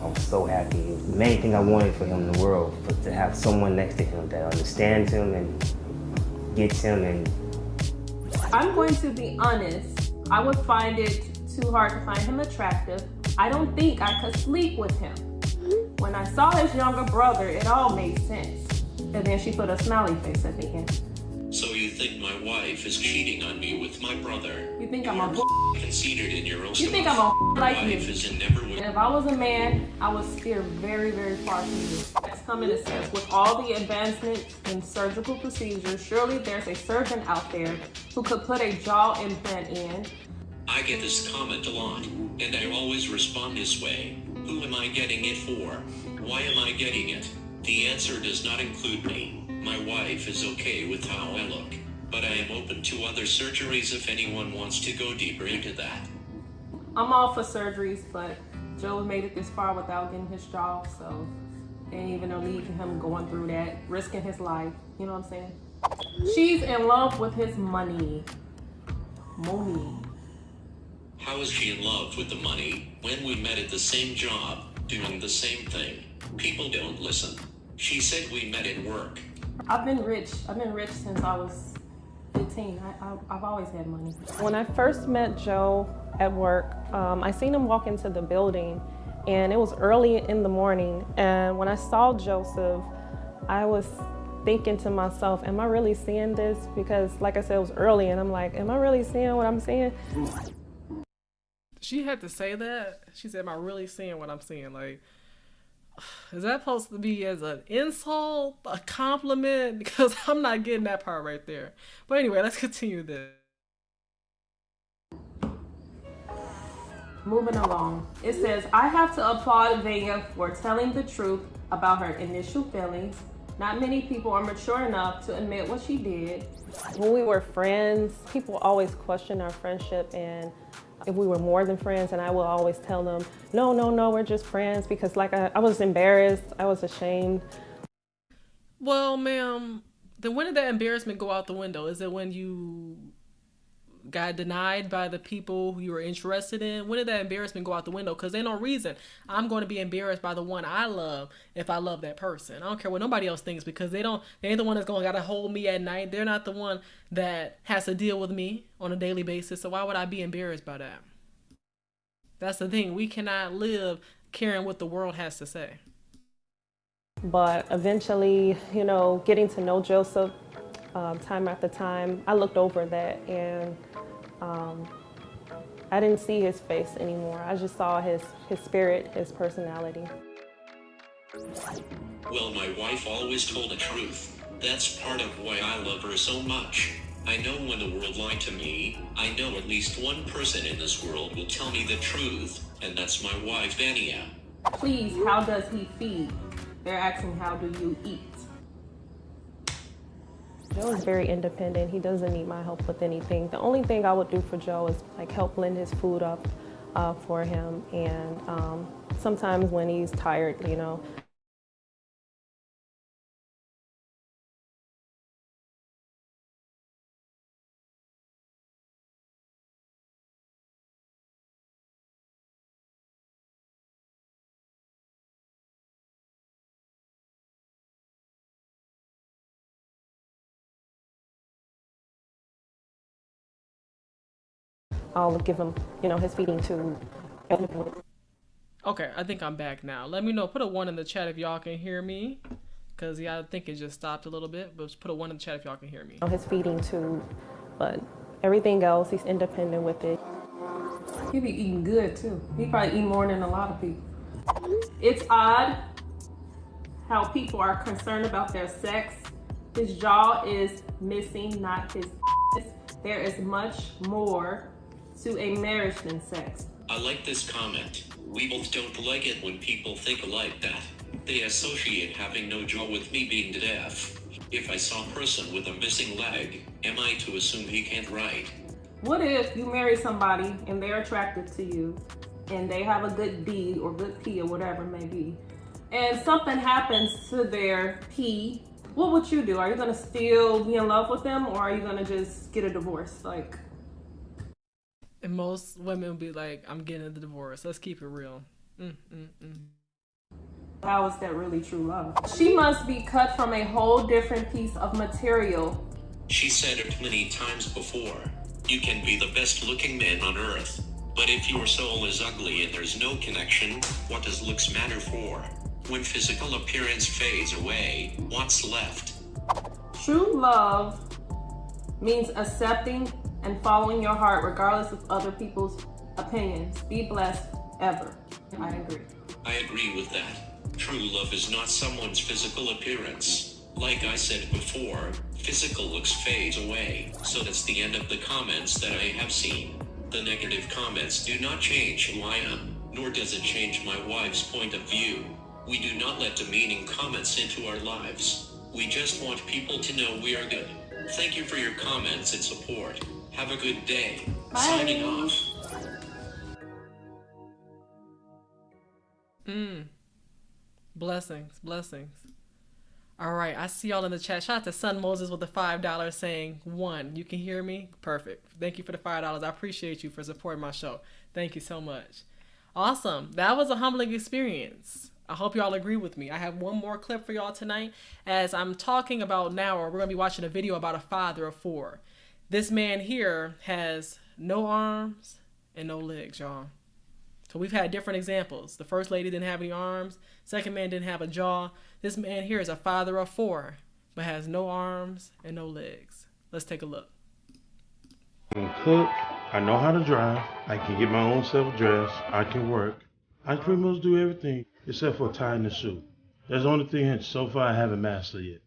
I was so happy. The main thing I wanted for him in the world was to have someone next to him that understands him and gets him. And I'm going to be honest, I would find it too hard to find him attractive. I don't think I could sleep with him. When I saw his younger brother, it all made sense. And then she put a smiley face at the end. So you think my wife is cheating on me with my brother? You think I'm a conceited in your own You think I'm a like wife me? is in never And if I was a man, I would steer very, very far from you. That's common sense. With all the advancements in surgical procedures, surely there's a surgeon out there who could put a jaw implant in. I get this comment a lot, and I always respond this way. Who am I getting it for? Why am I getting it? The answer does not include me. My wife is okay with how I look, but I am open to other surgeries if anyone wants to go deeper into that. I'm all for surgeries, but Joe made it this far without getting his jaw, so ain't even no need for him going through that, risking his life. You know what I'm saying? She's in love with his money. Money. How is she in love with the money when we met at the same job, doing the same thing? People don't listen. She said we met at work. I've been rich. I've been rich since I was 15. I've always had money. When I first met Joe at work, I seen him walk into the building, and it was early in the morning. And when I saw Joseph, I was thinking to myself, am I really seeing this? Because like I said, it was early, and I'm like, am I really seeing what I'm seeing? She had to say that. She said, am I really seeing what I'm seeing? Like, is that supposed to be as an insult, a compliment? Because I'm not getting that part right there. But anyway, let's continue this. Moving along. It says, I have to applaud Vania for telling the truth about her initial feelings. Not many people are mature enough to admit what she did. When we were friends, people always questioned our friendship, and if we were more than friends, and I will always tell them, no, we're just friends, because like I was embarrassed, I was ashamed. Well, ma'am, then when did that embarrassment go out the window? Is it when you got denied by the people who you were interested in? When did that embarrassment go out the window? Because there's no reason I'm going to be embarrassed by the one I love if I love that person. I don't care what nobody else thinks, because they ain't the one that's going to hold me at night. They're not the one that has to deal with me on a daily basis. So why would I be embarrassed by that? That's the thing. We cannot live caring what the world has to say. But eventually, you know, getting to know Joseph time after time, I looked over that and I didn't see his face anymore. I just saw his spirit, his personality. Well, my wife always told the truth. That's part of why I love her so much. I know when the world lied to me, I know at least one person in this world will tell me the truth, and that's my wife, Livonia. Please, how does he feed? They're asking, how do you eat? Joe is very independent. He doesn't need my help with anything. The only thing I would do for Joe is like help blend his food up for him. And sometimes when he's tired, you know, I'll give him, you know, his feeding tube. Okay, I think I'm back now. Let me know. Put a 1 in the chat if y'all can hear me. Because, yeah, I think it just stopped a little bit. But just put a 1 in the chat if y'all can hear me. His feeding tube. But everything else, he's independent with it. He be eating good too. He probably eat more than a lot of people. It's odd how people are concerned about their sex. His jaw is missing, not his. There is much more to a marriage than sex. I like this comment. We both don't like it when people think like that. They associate having no jaw with me being deaf. If I saw a person with a missing leg, am I to assume he can't write? What if you marry somebody and they're attracted to you and they have a good D or good P or whatever it may be, and something happens to their P? What would you do? Are you gonna still be in love with them, or are you gonna just get a divorce? Like, and most women will be like, I'm getting a divorce. Let's keep it real. how is that really true love? She must be cut from a whole different piece of material. She said it many times before. You can be the best looking man on earth, but if your soul is ugly and there's no connection, what does looks matter for? When physical appearance fades away, what's left? True love means accepting and following your heart regardless of other people's opinions. Be blessed ever. I agree. I agree with that. True love is not someone's physical appearance. Like I said before, physical looks fades away, so that's the end of the comments that I have seen. The negative comments do not change who I am, nor does it change my wife's point of view. We do not let demeaning comments into our lives. We just want people to know we are good. Thank you for your comments and support. Have a good day. Bye. Signing off. Blessings, blessings. All right, I see y'all in the chat. Shout out to Son Moses with the $5 saying 1. You can hear me? Perfect. Thank you for the $5. I appreciate you for supporting my show. Thank you so much. Awesome. That was a humbling experience. I hope y'all agree with me. I have one more clip for y'all tonight. As I'm talking about now, or we're going to be watching a video about a father of 4. This man here has no arms and no legs, y'all. So we've had different examples. The first lady didn't have any arms. Second man didn't have a jaw. This man here is a father of 4, but has no arms and no legs. Let's take a look. I can cook. I know how to drive. I can get my own self dressed. I can work. I pretty much do everything except for tying the shoe. That's the only thing that so far I haven't mastered yet.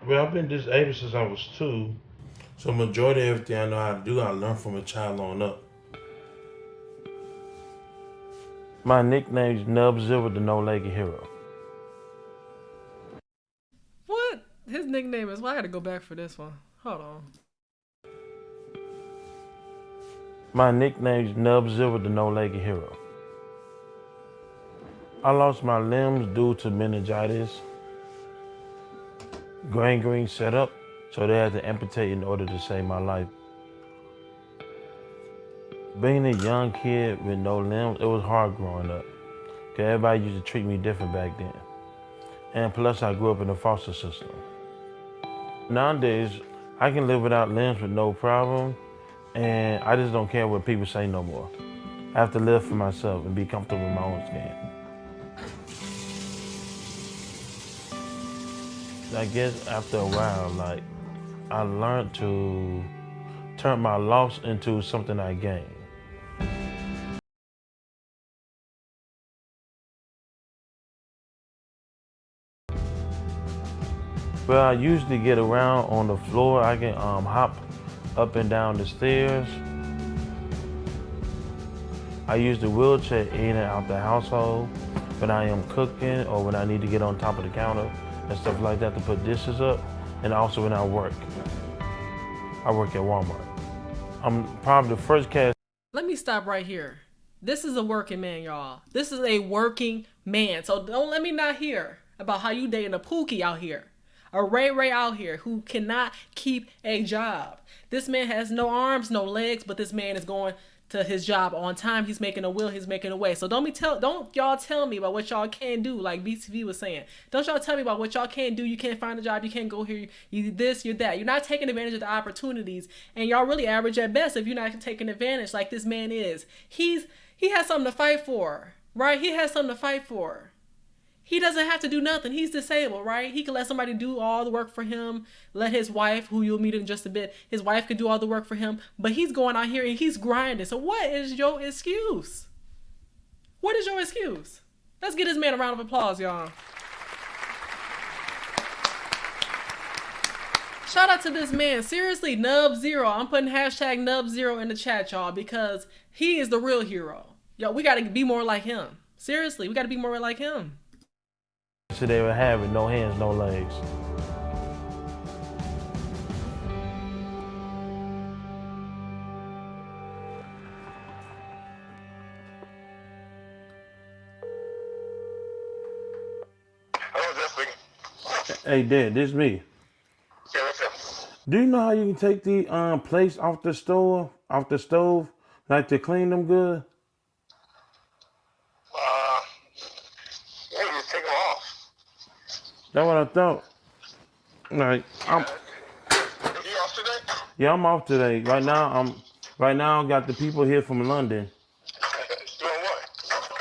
Well, I've been disabled since I was 2, so majority of everything I know how to do, I learned from a child on up. My nickname's Nub-Zilla, the no-legged hero. What? His nickname is, well, I gotta go back for this one. Hold on. My nickname's Nub-Zilla, the no-legged hero. I lost my limbs due to meningitis. Gangrene set up, so they had to amputate in order to save my life. Being a young kid with no limbs, it was hard growing up. Cause everybody used to treat me different back then. And plus I grew up in a foster system. Nowadays, I can live without limbs with no problem, and I just don't care what people say no more. I have to live for myself and be comfortable in my own skin. I guess after a while, like, I learned to turn my loss into something I gained. Well, I usually get around on the floor. I can hop up and down the stairs. I use the wheelchair in and out the household when I am cooking or when I need to get on top of the counter and stuff like that to put dishes up, and also when I work. I work at Walmart. I'm probably the first cat. Let me stop right here. This is a working man, y'all. This is a working man. So don't let me not hear about how you dating a Pookie out here. A Ray Ray out here who cannot keep a job. This man has no arms, no legs, but this man is going to his job on time. He's making a will, he's making a way. So don't y'all tell me about what y'all can't do, like BCV was saying. Don't y'all tell me about what y'all can't do. You can't find a job, you can't go here, you this, you're that. You're not taking advantage of the opportunities, and y'all really average at best if you're not taking advantage like this man is. He has something to fight for, right? He has something to fight for. He doesn't have to do nothing. He's disabled, right? He can let somebody do all the work for him. Let his wife, who you'll meet in just a bit, his wife can do all the work for him. But he's going out here and he's grinding. So what is your excuse? What is your excuse? Let's give this man a round of applause, y'all. Shout out to this man. Seriously, Nub0. I'm putting hashtag Nub0 in the chat, y'all, because he is the real hero. Yo, we got to be more like him. Seriously, we got to be more like him. So they would have it, no hands, no legs. Hey, Dad, this is me. Yeah, what's up? Do you know how you can take the plates off the stove, like to clean them good? Yeah, you just take them off. That's what I thought. Like, You off today? yeah, I'm off today. Right now, I got the people here from London. Doing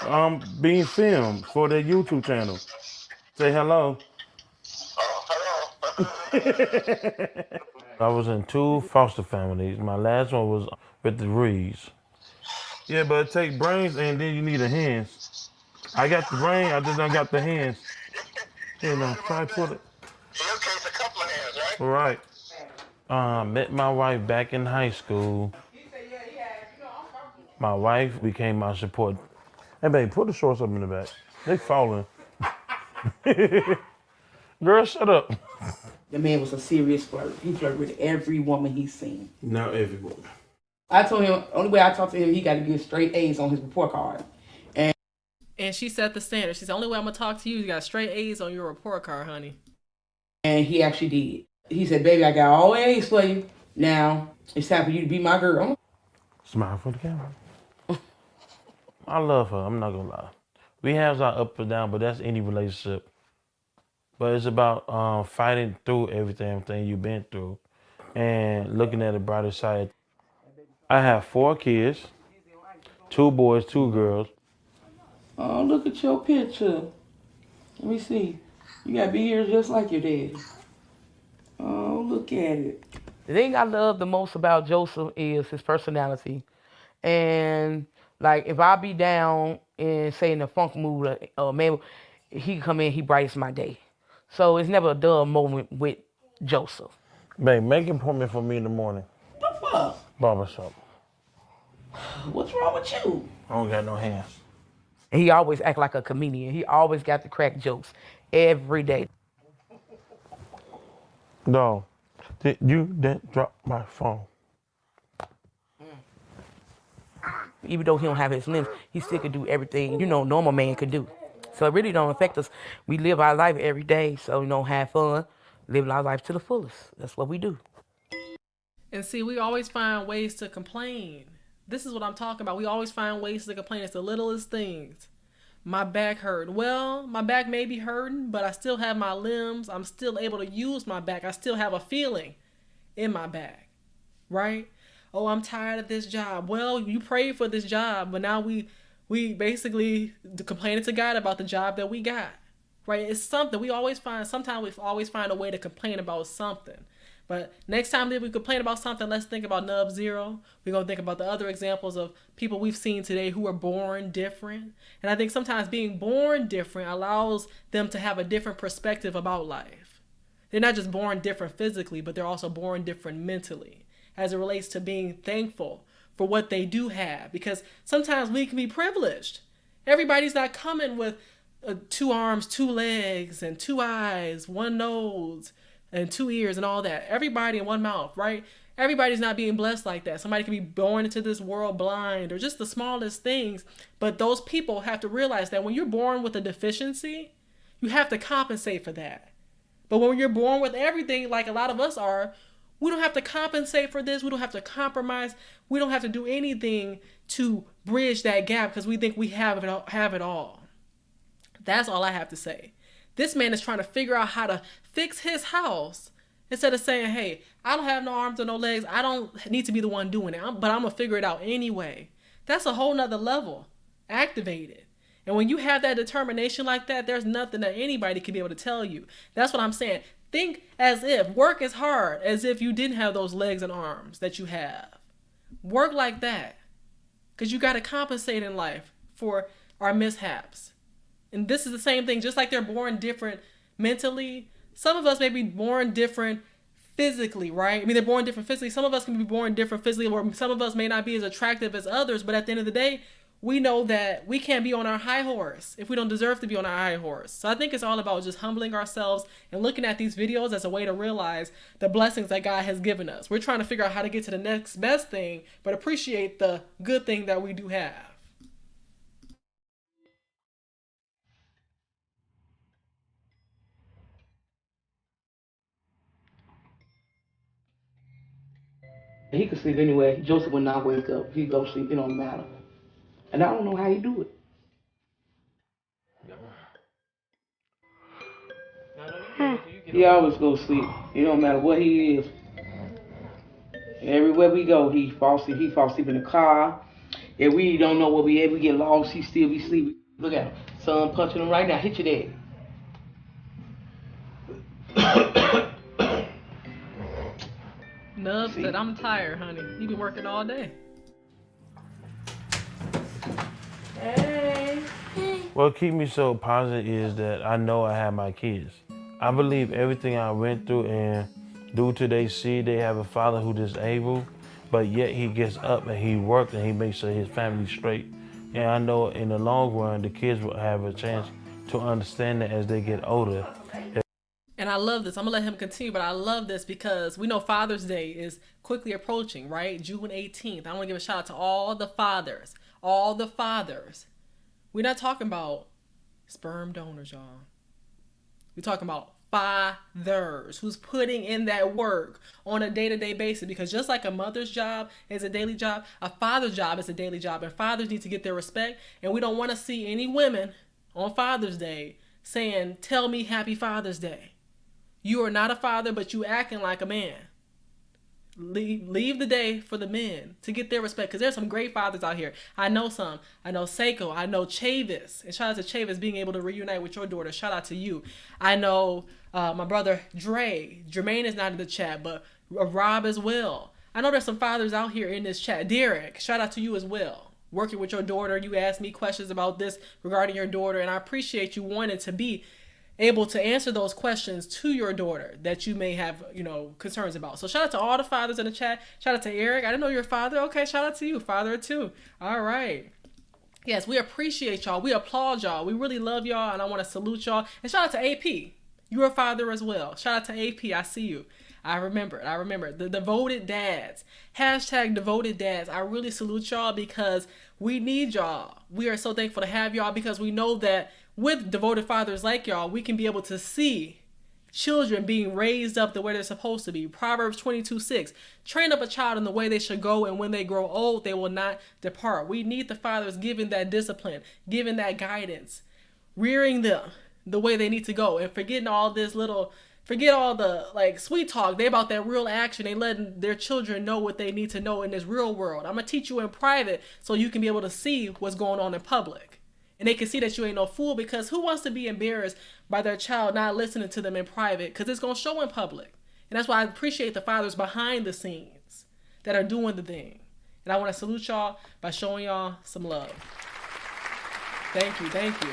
what? Being filmed for their YouTube channel. Say hello. Oh, hello. I was in 2 foster families. My last one was with the Reeds. Yeah, but it takes brains and then you need the hands. I got the brain, I just don't got the hands. You know, try to put it. In your case, a couple of hands, right? Right. Met my wife back in high school. My wife became my support. Hey, babe, put the shorts up in the back. They falling. Girl, shut up. The man was a serious flirt. He flirted with every woman he's seen. Not every woman. I told him, only way I talked to him, he got to get straight A's on his report card. And she set the standard. She said, the only way I'm going to talk to you got straight A's on your report card, honey. And he actually did. He said, baby, I got all A's for you. Now, it's time for you to be my girl. Smile for the camera. I love her, I'm not going to lie. We have our up and down, but that's any relationship. But it's about fighting through everything you've been through and looking at the brighter side. I have 4 kids, 2 boys, 2 girls. Oh, look at your picture. Let me see. You got big ears just like your dad. Oh, look at it. The thing I love the most about Joseph is his personality. And, like, if I be down and, say, in a funk mood, maybe he come in, he brightens my day. So it's never a dull moment with Joseph. Babe, make an appointment for me in the morning. What the fuck? Barbershop. What's wrong with you? I don't got no hands. He always act like a comedian. He always got the crack jokes every day. Dog, did you drop my phone? Even though he don't have his limbs, he still could do everything, normal man could do. So it really don't affect us. We live our life every day, so, have fun, live our life to the fullest. That's what we do. And see, we always find ways to complain. This is what I'm talking about. We always find ways to complain. It's the littlest things. My back hurt. Well, my back may be hurting, but I still have my limbs. I'm still able to use my back. I still have a feeling in my back, right? Oh, I'm tired of this job. Well, you prayed for this job, but now we basically complaining to God about the job that we got, right? It's something we always find. Sometimes we always find a way to complain about something. But next time that we complain about something, let's think about Nub Zero. We're going to think about the other examples of people we've seen today who are born different. And I think sometimes being born different allows them to have a different perspective about life. They're not just born different physically, but they're also born different mentally as it relates to being thankful for what they do have. Because sometimes we can be privileged. Everybody's not coming with 2 arms, 2 legs, and 2 eyes, 1 nose, and 2 ears and all that. Everybody in 1 mouth, right? Everybody's not being blessed like that. Somebody can be born into this world blind or just the smallest things. But those people have to realize that when you're born with a deficiency, you have to compensate for that. But when you're born with everything, like a lot of us are, we don't have to compensate for this. We don't have to compromise. We don't have to do anything to bridge that gap because we think we have it all. That's all I have to say. This man is trying to figure out how to fix his house instead of saying, hey, I don't have no arms or no legs. I don't need to be the one doing it, but I'm going to figure it out anyway. That's a whole nother level activated. And when you have that determination like that, there's nothing that anybody can be able to tell you. That's what I'm saying. Think as if work is hard, as if you didn't have those legs and arms that you have. Work like that because you got to compensate in life for our mishaps. And this is the same thing, just like they're born different mentally. Some of us may be born different physically, right? I mean, they're born different physically. Some of us can be born different physically, or some of us may not be as attractive as others. But at the end of the day, we know that we can't be on our high horse if we don't deserve to be on our high horse. So I think it's all about just humbling ourselves and looking at these videos as a way to realize the blessings that God has given us. We're trying to figure out how to get to the next best thing, but appreciate the good thing that we do have. He could sleep anywhere. Joseph would not wake up. He'd go sleep. It don't matter. And I don't know how he do it. He always go sleep. It don't matter what he is. Everywhere we go, he falls asleep. He falls asleep in the car. If we don't know where we at, we get lost, he still be sleeping. Look at him. Son punching him right now. Hit your dad. Nub said, I'm tired, honey. You been working all day. Hey. What keeps me so positive is that I know I have my kids. I believe everything I went through, and due to they see they have a father who disabled, but yet he gets up and he works and he makes sure his family's straight. And I know in the long run, the kids will have a chance to understand that as they get older. And I love this. I'm going to let him continue, but I love this because we know Father's Day is quickly approaching, right? June 18th. I want to give a shout out to all the fathers. All the fathers. We're not talking about sperm donors, y'all. We're talking about fathers who's putting in that work on a day-to-day basis, because just like a mother's job is a daily job, a father's job is a daily job, and fathers need to get their respect. And we don't want to see any women on Father's Day saying, tell me happy Father's Day. You are not a father, but you acting like a man. Leave the day for the men to get their respect, because there's some great fathers out here. I know some. I know Seiko. I know Chavis. And shout out to Chavis being able to reunite with your daughter. Shout out to you. I know my brother Dre. Jermaine is not in the chat, but Rob as well. I know there's some fathers out here in this chat. Derek, shout out to you as well. Working with your daughter. You asked me questions about this regarding your daughter, and I appreciate you wanting to be able to answer those questions to your daughter that you may have, concerns about. So shout out to all the fathers in the chat. Shout out to Eric. I didn't know you're a father. Okay, shout out to you, father too. All right. Yes, we appreciate y'all. We applaud y'all. We really love y'all, and I want to salute y'all. And shout out to AP. You're a father as well. Shout out to AP. I see you. I remember the devoted dads. Hashtag devoted dads. I really salute y'all because we need y'all. We are so thankful to have y'all, because we know that with devoted fathers like y'all, we can be able to see children being raised up the way they're supposed to be. Proverbs 22:6. Train up a child in the way they should go, and when they grow old, they will not depart. We need the fathers giving that discipline, giving that guidance, rearing them the way they need to go, and forget all the like sweet talk. They about that real action. They letting their children know what they need to know in this real world. I'm gonna teach you in private so you can be able to see what's going on in public. And they can see that you ain't no fool, because who wants to be embarrassed by their child not listening to them in private? Because it's gonna show in public. And that's why I appreciate the fathers behind the scenes that are doing the thing. And I want to salute y'all by showing y'all some love. Thank you, thank you.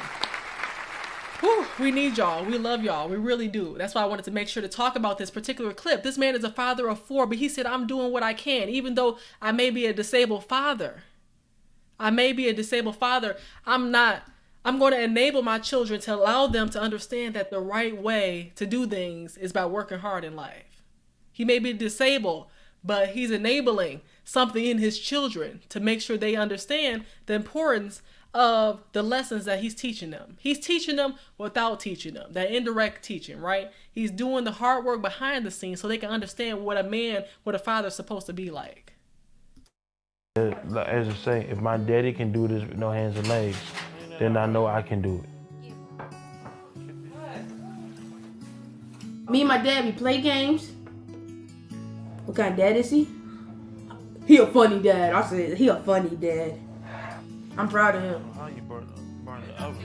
Whew, we need y'all. We love y'all. We really do. That's why I wanted to make sure to talk about this particular clip. This man is a father of 4, but he said, I'm doing what I can. Even though I may be a disabled father. I'm going to enable my children to allow them to understand that the right way to do things is by working hard in life. He may be disabled, but he's enabling something in his children to make sure they understand the importance of the lessons that he's teaching them. He's teaching them without teaching them, that indirect teaching, right? He's doing the hard work behind the scenes so they can understand what a father's supposed to be like. As I say, if my daddy can do this with no hands and legs, then I know I can do it. Me and my dad, we play games. What kind of dad is he? He a funny dad. I said, he a funny dad. I'm proud of him. How you burn the oven?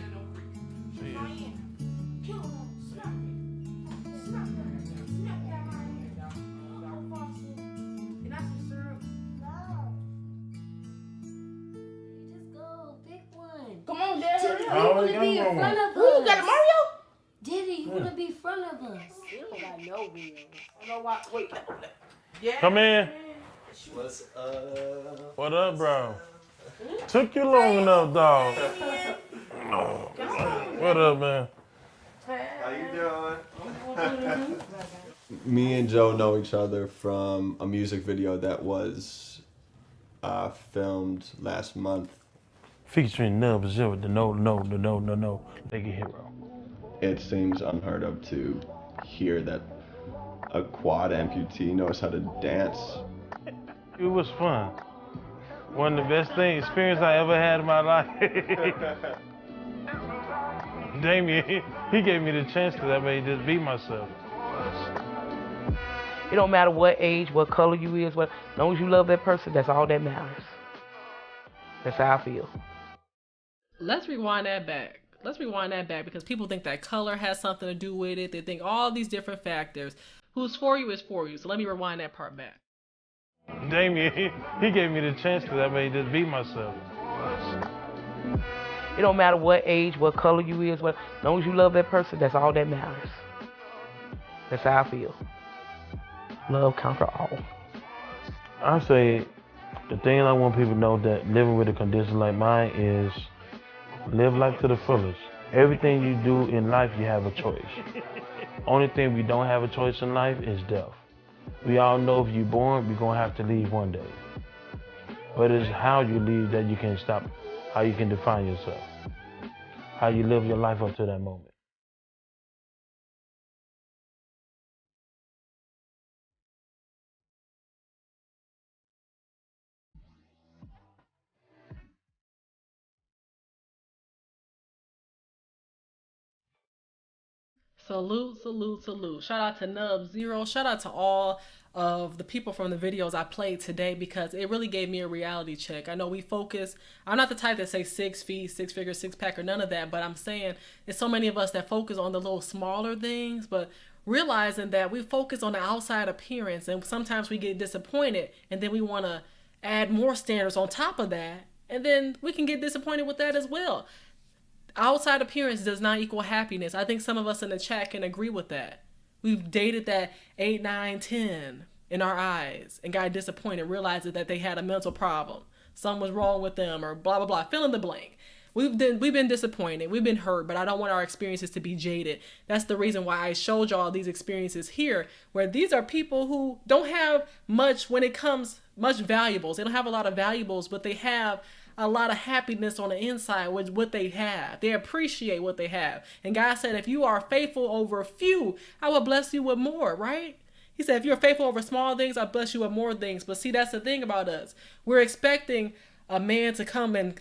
Come on, Dad. Daddy, you want to be in front of us? You got a Mario? Daddy, you want to be in front of us? You don't got no wheels. I know why. Wait. Yeah. Come in. What's up? What up, bro? Took you long enough, dog. What up, man? How you doing? Me and Joe know each other from a music video that was filmed last month. Featuring Nub Zero, the no, Make it hero. It seems unheard of to hear that a quad amputee knows how to dance. It was fun. One of the best experience I ever had in my life. Damien, he gave me the chance because I made just be myself. It don't matter what age, what color you is, as long as you love that person, that's all that matters. That's how I feel. Let's rewind that back. Because people think that color has something to do with it. They think all these different factors. Who's for you is for you. So let me rewind that part back. Damien, he gave me the chance because I made just be myself. It don't matter what age, what color you is, as long as you love that person, that's all that matters. That's how I feel. Love conquer all. I say the thing I want people to know that living with a condition like mine is live life to the fullest. Everything you do in life, you have a choice. Only thing we don't have a choice in life is death. We all know if you're born, you're gonna have to leave one day. But it's how you leave that you can stop, how you can define yourself, how you live your life up to that moment. Salute. Shout out to Nub Zero. Shout out to all of the people from the videos I played today, because it really gave me a reality check. I know we focus, I'm not the type that say 6 feet, 6 figure, 6 pack or none of that, but I'm saying it's so many of us that focus on the little smaller things, but realizing that we focus on the outside appearance, and sometimes we get disappointed, and then we want to add more standards on top of that, and then we can get disappointed with that as well. Outside appearance does not equal happiness. I think some of us in the chat can agree with that. We've dated that 8, 9, 10 in our eyes and got disappointed, realizing that they had a mental problem. Something was wrong with them, or blah, blah, blah. Fill in the blank. We've been disappointed. We've been hurt, but I don't want our experiences to be jaded. That's the reason why I showed y'all these experiences here, where these are people who don't have much when it comes, much valuables. They don't have a lot of valuables, but they have a lot of happiness on the inside with what they have. They appreciate what they have. And God said, if you are faithful over a few, I will bless you with more, right? He said, if you're faithful over small things, I bless you with more things. But see, that's the thing about us. We're expecting a man to come and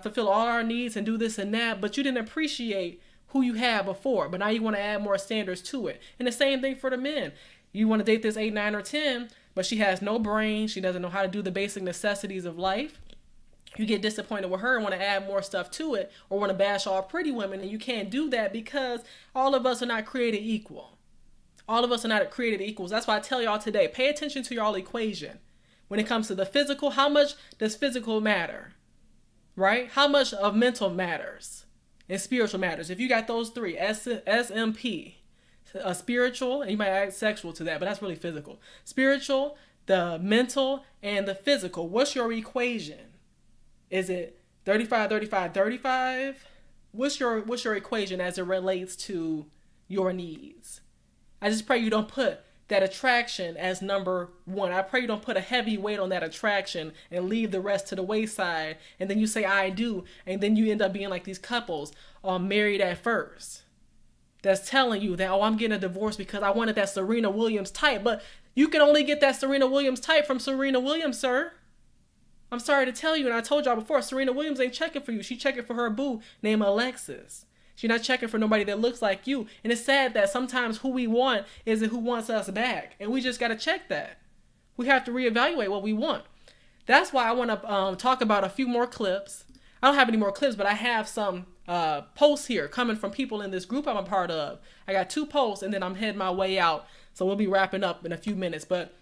fulfill all our needs and do this and that, but you didn't appreciate who you had before. But now you want to add more standards to it. And the same thing for the men. You want to date this 8, 9, or 10, but she has no brain. She doesn't know how to do the basic necessities of life. You get disappointed with her and want to add more stuff to it, or want to bash all pretty women, and you can't do that because all of us are not created equal. All of us are not created equals. That's why I tell y'all today, pay attention to y'all equation. When it comes to the physical, how much does physical matter? Right? How much of mental matters and spiritual matters? If you got those three, SMP, spiritual, and you might add sexual to that, but that's really physical. Spiritual, the mental, and the physical. What's your equation? Is it 35, 35, 35? What's your equation as it relates to your needs? I just pray you don't put that attraction as number one. I pray you don't put a heavy weight on that attraction and leave the rest to the wayside. And then you say, I do. And then you end up being like these couples married at first. That's telling you that, oh, I'm getting a divorce because I wanted that Serena Williams type. But you can only get that Serena Williams type from Serena Williams, sir. I'm sorry to tell you, and I told y'all before, Serena Williams ain't checking for you. She checking for her boo named Alexis. She's not checking for nobody that looks like you. And it's sad that sometimes who we want isn't who wants us back. And we just got to check that. We have to reevaluate what we want. That's why I want to talk about a few more clips. I don't have any more clips, but I have some posts here coming from people in this group I'm a part of. I got 2 posts, and then I'm heading my way out. So we'll be wrapping up in a few minutes. But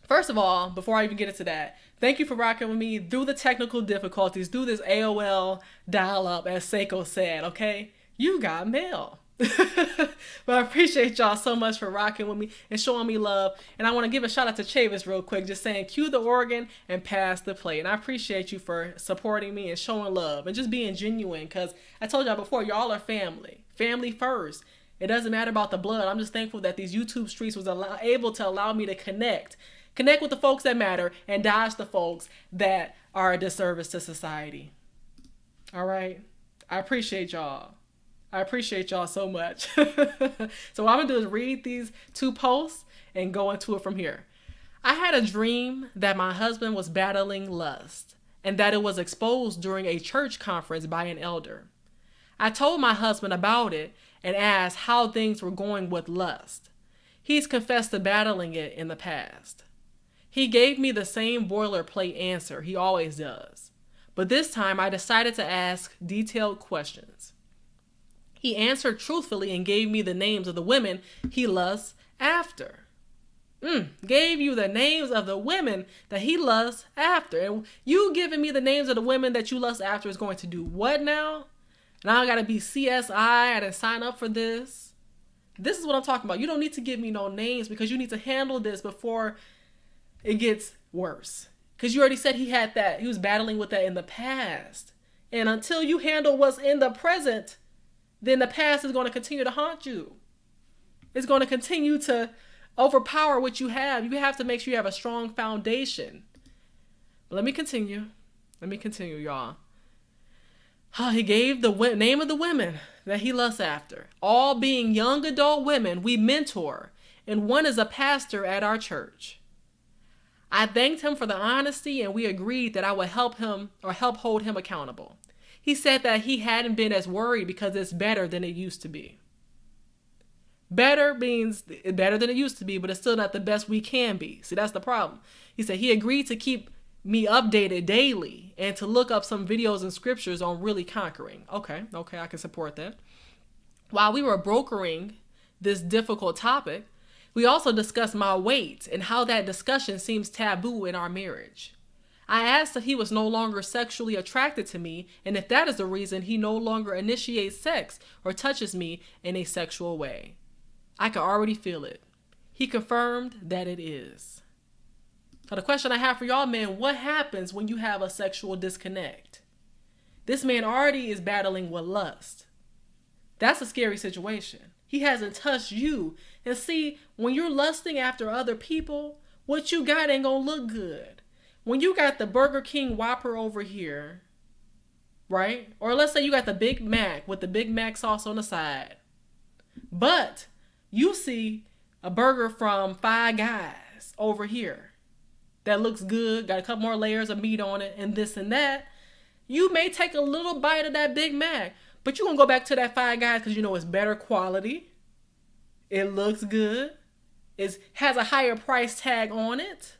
first of all, before I even get into that, thank you for rocking with me through the technical difficulties, through this AOL dial-up, as Seiko said, okay? You got mail. But I appreciate y'all so much for rocking with me and showing me love. And I want to give a shout out to Chavis real quick, just saying cue the organ and pass the plate. And I appreciate you for supporting me and showing love and just being genuine, because I told y'all before, y'all are family. Family first. It doesn't matter about the blood. I'm just thankful that these YouTube streets was able to allow me to connect with the folks that matter and dodge the folks that are a disservice to society. All right? I appreciate y'all. I appreciate y'all so much. So what I'm going to do is read these 2 posts and go into it from here. I had a dream that my husband was battling lust and that it was exposed during a church conference by an elder. I told my husband about it and asked how things were going with lust. He's confessed to battling it in the past. He gave me the same boilerplate answer he always does, but this time I decided to ask detailed questions. He answered truthfully and gave me the names of the women he lusts after. Gave you the names of the women that he lusts after. And you giving me the names of the women that you lust after is going to do what now? Now I got to be CSI. I didn't sign up for this. This is what I'm talking about. You don't need to give me no names because you need to handle this before it gets worse. Because you already said he had that. He was battling with that in the past. And until you handle what's in the present, then the past is going to continue to haunt you. It's going to continue to overpower what you have. You have to make sure you have a strong foundation. But let me continue, y'all. He gave the name of the women that he lusts after. All being young adult women we mentor, and one is a pastor at our church. I thanked him for the honesty, and we agreed that I would help hold him accountable. He said that he hadn't been as worried because it's better than it used to be. Better means better than it used to be, but it's still not the best we can be. See, that's the problem. He said he agreed to keep me updated daily and to look up some videos and scriptures on really conquering. Okay, I can support that. While we were brokering this difficult topic, we also discussed my weight and how that discussion seems taboo in our marriage. I asked if he was no longer sexually attracted to me, and if that is the reason he no longer initiates sex or touches me in a sexual way. I could already feel it. He confirmed that it is. So the question I have for y'all, man, what happens when you have a sexual disconnect? This man already is battling with lust. That's a scary situation. He hasn't touched you. And see, when you're lusting after other people, what you got ain't gonna look good. When you got the Burger King Whopper over here right? Or let's say you got the Big Mac with the Big Mac sauce on the side, but you see a burger from Five Guys over here that looks good, got a couple more layers of meat on it and this and that. You may take a little bite of that Big Mac, but you're going to go back to that Five Guys because you know it's better quality. It looks good. It has a higher price tag on it.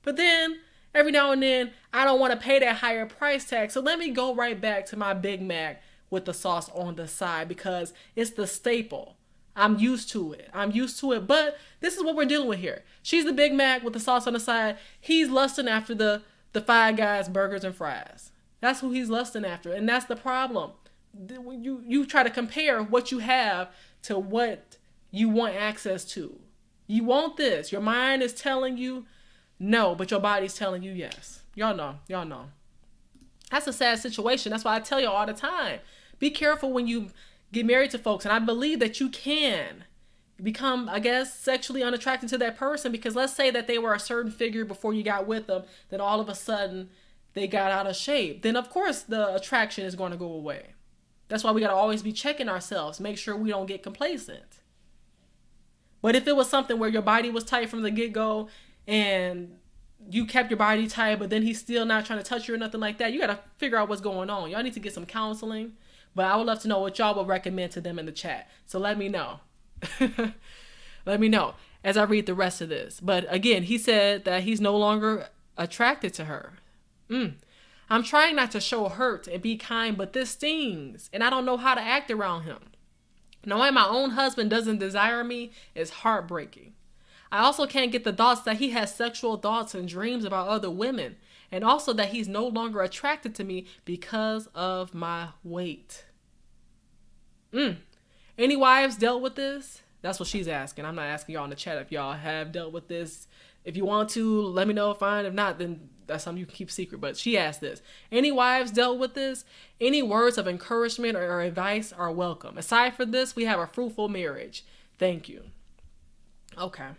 But then every now and then, I don't want to pay that higher price tag. So let me go right back to my Big Mac with the sauce on the side because it's the staple. I'm used to it. But this is what we're dealing with here. She's the Big Mac with the sauce on the side. He's lusting after the Five Guys burgers and fries. That's who he's lusting after. And that's the problem. You try to compare what you have to what you want access to. You want this. Your mind is telling you no, but your body's telling you yes. Y'all know. That's a sad situation. That's why I tell you all the time. Be careful when you get married to folks. And I believe that you can become, I guess, sexually unattracted to that person because let's say that they were a certain figure before you got with them. Then all of a sudden they got out of shape. Then of course the attraction is going to go away. That's why we got to always be checking ourselves. Make sure we don't get complacent. But if it was something where your body was tight from the get-go and you kept your body tight, but then he's still not trying to touch you or nothing like that, you got to figure out what's going on. Y'all need to get some counseling. But I would love to know what y'all would recommend to them in the chat. So let me know. Let me know as I read the rest of this. But again, he said that he's no longer attracted to her. I'm trying not to show hurt and be kind, but this stings. And I don't know how to act around him. Knowing my own husband doesn't desire me is heartbreaking. I also can't get the thoughts that he has sexual thoughts and dreams about other women, and also that he's no longer attracted to me because of my weight. Any wives dealt with this? That's what she's asking. I'm not asking y'all in the chat if y'all have dealt with this. If you want to, let me know, fine. If not, then that's something you can keep secret. But she asked this. Any wives dealt with this? Any words of encouragement or advice are welcome. Aside from this, we have a fruitful marriage. Thank you. Okay.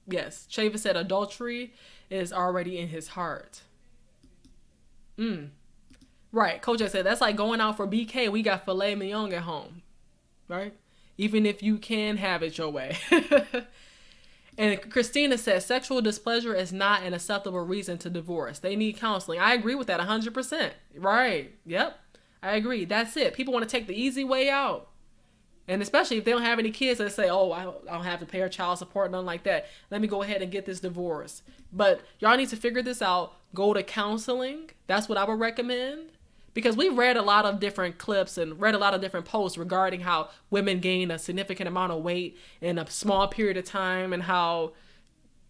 Yes. Chavis said adultery is already in his heart. Right. Coach said that's like going out for BK. We got filet mignon at home. Right? Even if you can have it your way. And Christina says sexual displeasure is not an acceptable reason to divorce. They need counseling. I agree with that 100%. Right. Yep. I agree. That's it. People want to take the easy way out. And especially if they don't have any kids, they say, oh, I don't have to pay her child support, nothing like that. Let me go ahead and get this divorce. But y'all need to figure this out. Go to counseling. That's what I would recommend. Because we've read a lot of different clips and read a lot of different posts regarding how women gain a significant amount of weight in a small period of time and how,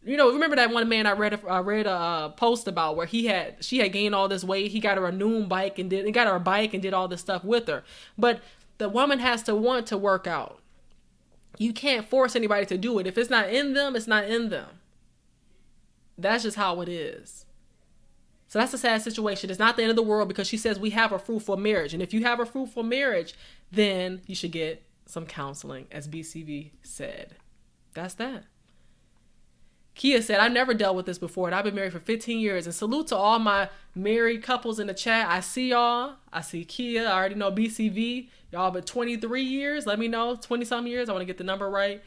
remember that one man I read a post about where she had gained all this weight. He got her a new bike and did all this stuff with her. But the woman has to want to work out. You can't force anybody to do it. If it's not in them, it's not in them. That's just how it is. So that's a sad situation. It's not the end of the world because she says we have a fruitful marriage. And if you have a fruitful marriage, then you should get some counseling, as BCV said. That's that. Kia said, I've never dealt with this before, and I've been married for 15 years. And salute to all my married couples in the chat. I see y'all. I see Kia. I already know BCV. Y'all been 23 years. Let me know. 20-something years. I want to get the number right.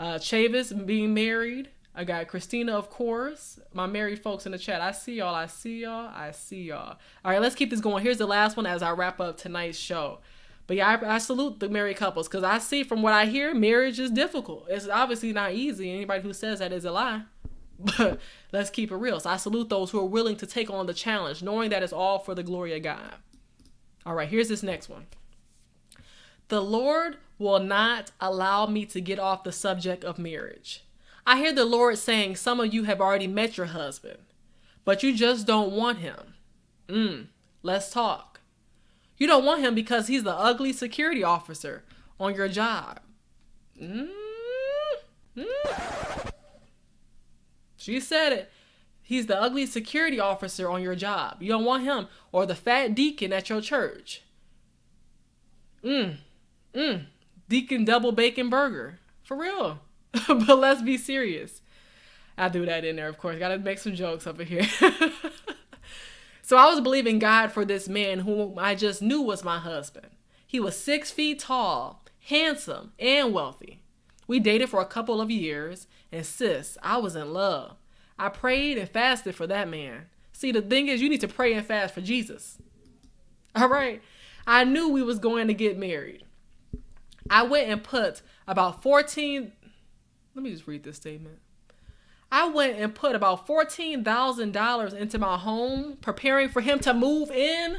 Chavis being married. I got Christina, of course. My married folks in the chat. I see y'all. I see y'all. I see y'all. All right, let's keep this going. Here's the last one as I wrap up tonight's show. But yeah, I salute the married couples because I see from what I hear, marriage is difficult. It's obviously not easy. Anybody who says that is a lie. But let's keep it real. So I salute those who are willing to take on the challenge, knowing that it's all for the glory of God. All right, here's this next one. The Lord will not allow me to get off the subject of marriage. I hear the Lord saying some of you have already met your husband, but you just don't want him. Let's talk. You don't want him because he's the ugly security officer on your job. She said it. He's the ugly security officer on your job. You don't want him or the fat deacon at your church. Deacon double bacon burger. For real. But let's be serious. I do that in there, of course. Got to make some jokes over here. So I was believing God for this man whom I just knew was my husband. He was 6 feet tall, handsome, and wealthy. We dated for a couple of years, and sis, I was in love. I prayed and fasted for that man. See, the thing is, you need to pray and fast for Jesus. All right. I knew we was going to get married. I went and put about let me just read this statement. I went and put about $14,000 into my home, preparing for him to move in.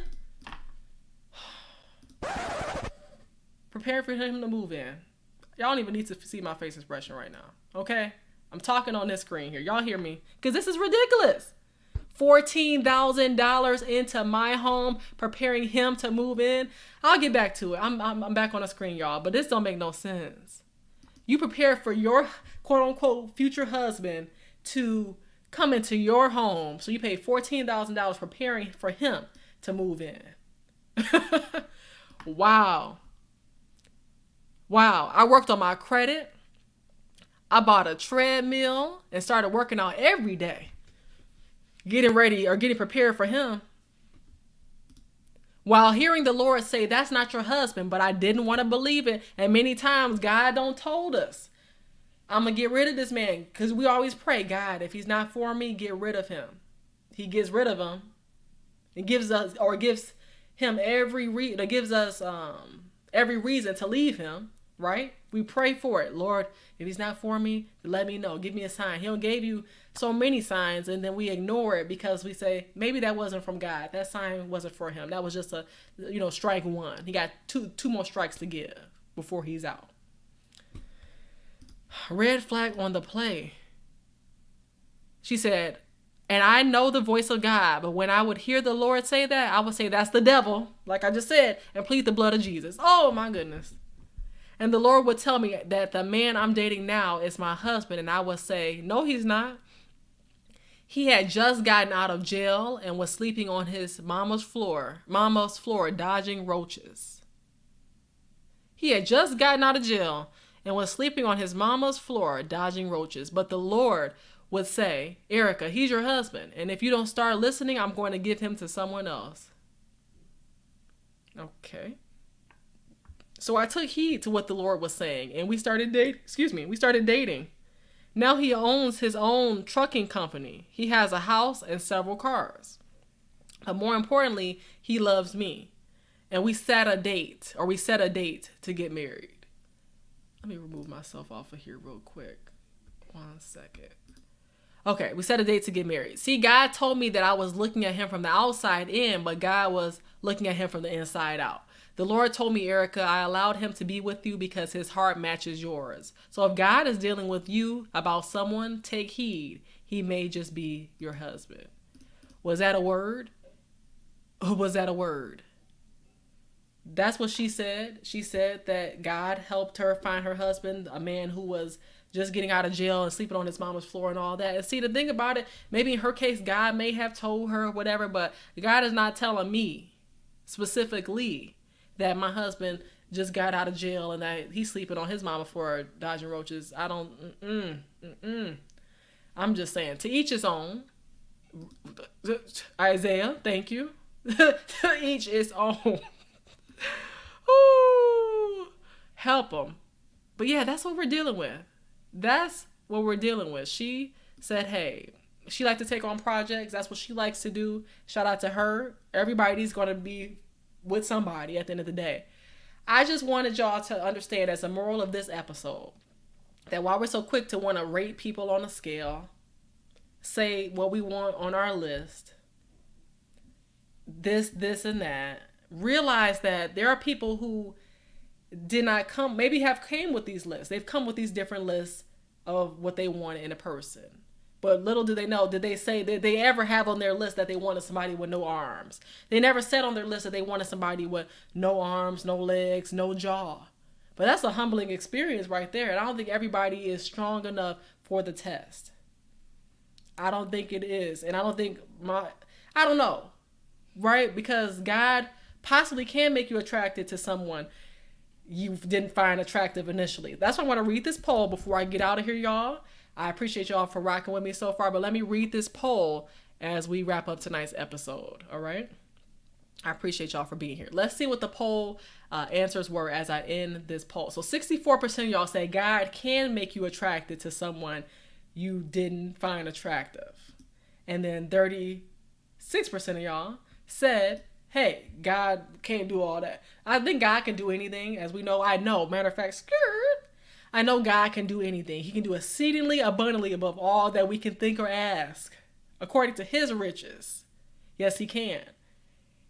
Preparing for him to move in. Y'all don't even need to see my face expression right now. Okay? I'm talking on this screen here. Y'all hear me? Because this is ridiculous. $14,000 into my home, preparing him to move in. I'll get back to it. I'm back on the screen, y'all. But this don't make no sense. You prepare for your quote-unquote future husband to come into your home. So you pay $14,000 preparing for him to move in. Wow. Wow. I worked on my credit. I bought a treadmill and started working out every day. Getting ready or getting prepared for him. While hearing the Lord say, that's not your husband, but I didn't want to believe it. And many times God don't told us, I'm going to get rid of this man. Because we always pray, God, if he's not for me, get rid of him. He gets rid of him. And gives him every reason to leave him, right? We pray for it. Lord, if he's not for me, let me know. Give me a sign. He'll give you so many signs, and then we ignore it because we say, maybe that wasn't from God. That sign wasn't for him. That was just a, strike one. He got two more strikes to give before he's out. Red flag on the play. She said, and I know the voice of God, but when I would hear the Lord say that, I would say, that's the devil, like I just said, and plead the blood of Jesus. Oh, my goodness. And the Lord would tell me that the man I'm dating now is my husband, and I would say, no, he's not. He had just gotten out of jail and was sleeping on his mama's floor, dodging roaches. He had just gotten out of jail and was sleeping on his mama's floor, dodging roaches. But the Lord would say, Erica, he's your husband. And if you don't start listening, I'm going to give him to someone else. Okay. So I took heed to what the Lord was saying, and we started dating. Now he owns his own trucking company. He has a house and several cars. But more importantly, he loves me. And we set a date to get married. Let me remove myself off of here real quick. 1 second. Okay, we set a date to get married. See, God told me that I was looking at him from the outside in, but God was looking at him from the inside out. The Lord told me, Erica, I allowed him to be with you because his heart matches yours. So if God is dealing with you about someone, take heed. He may just be your husband. Was that a word? Or was that a word? That's what she said. She said that God helped her find her husband, a man who was just getting out of jail and sleeping on his mama's floor and all that. And see, the thing about it, maybe in her case, God may have told her whatever, but God is not telling me specifically that my husband just got out of jail and that he's sleeping on his mama floor dodging roaches. I don't, I'm just saying, to each his own. Isaiah, thank you. To each his own. Ooh, help them. But yeah, that's what we're dealing with. That's what we're dealing with. She said, hey, she likes to take on projects. That's what she likes to do. Shout out to her. Everybody's going to be with somebody at the end of the day. I just wanted y'all to understand, as a moral of this episode, that while we're so quick to want to rate people on a scale, say what we want on our list, this and that, realize that there are people who did not come, maybe have came with these lists. They've come with these different lists of what they want in a person. But little do they know, did they ever have on their list that they wanted somebody with no arms? They never said on their list that they wanted somebody with no arms, no legs, no jaw. But that's a humbling experience right there. And I don't think everybody is strong enough for the test. I don't think it is. And I don't think I don't know, right? Because God possibly can make you attracted to someone you didn't find attractive initially. That's why I want to read this poll before I get out of here, y'all. I appreciate y'all for rocking with me so far, but let me read this poll as we wrap up tonight's episode. All right. I appreciate y'all for being here. Let's see what the poll answers were as I end this poll. So 64% of y'all say God can make you attracted to someone you didn't find attractive. And then 36% of y'all said, hey, God can't do all that. I think God can do anything. As we know, matter of fact, I know God can do anything. He can do exceedingly abundantly above all that we can think or ask, according to his riches. Yes, he can.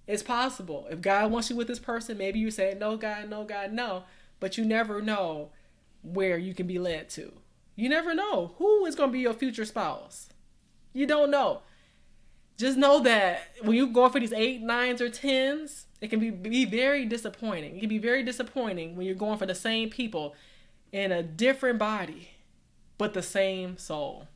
It's possible. If God wants you with this person, maybe you say, no, God, no, God, no. But you never know where you can be led to. You never know who is going to be your future spouse. You don't know. Just know that when you go for these 8, 9s, or 10s, it can be very disappointing. It can be very disappointing when you're going for the same people in a different body, but the same soul.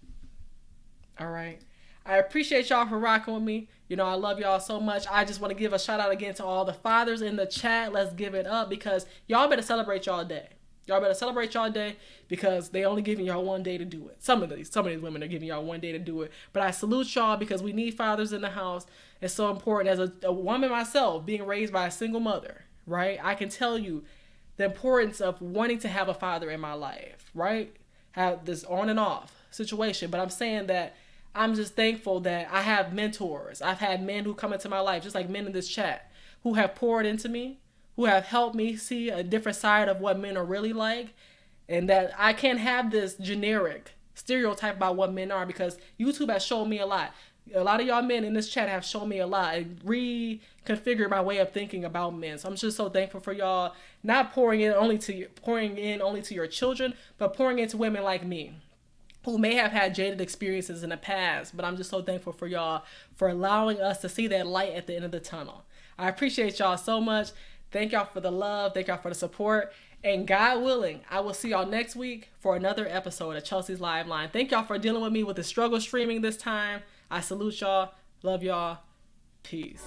All right. I appreciate y'all for rocking with me. You know, I love y'all so much. I just want to give a shout out again to all the fathers in the chat. Let's give it up because y'all better celebrate y'all day. Y'all better celebrate y'all day because they only giving y'all one day to do it. Some of these women are giving y'all one day to do it. But I salute y'all because we need fathers in the house. It's so important. As a woman myself, being raised by a single mother, right? I can tell you the importance of wanting to have a father in my life, right? Have this on and off situation. But I'm saying that I'm just thankful that I have mentors. I've had men who come into my life, just like men in this chat, who have poured into me, who have helped me see a different side of what men are really like, and that I can't have this generic stereotype about what men are because YouTube has shown me a lot. A lot of y'all men in this chat have shown me a lot and reconfigured my way of thinking about men. So I'm just so thankful for y'all not pouring in only to your children, but pouring into women like me, who may have had jaded experiences in the past, but I'm just so thankful for y'all for allowing us to see that light at the end of the tunnel. I appreciate y'all so much. Thank y'all for the love. Thank y'all for the support. And God willing, I will see y'all next week for another episode of Chelsea's Live Line. Thank y'all for dealing with me with the struggle streaming this time. I salute y'all. Love y'all. Peace.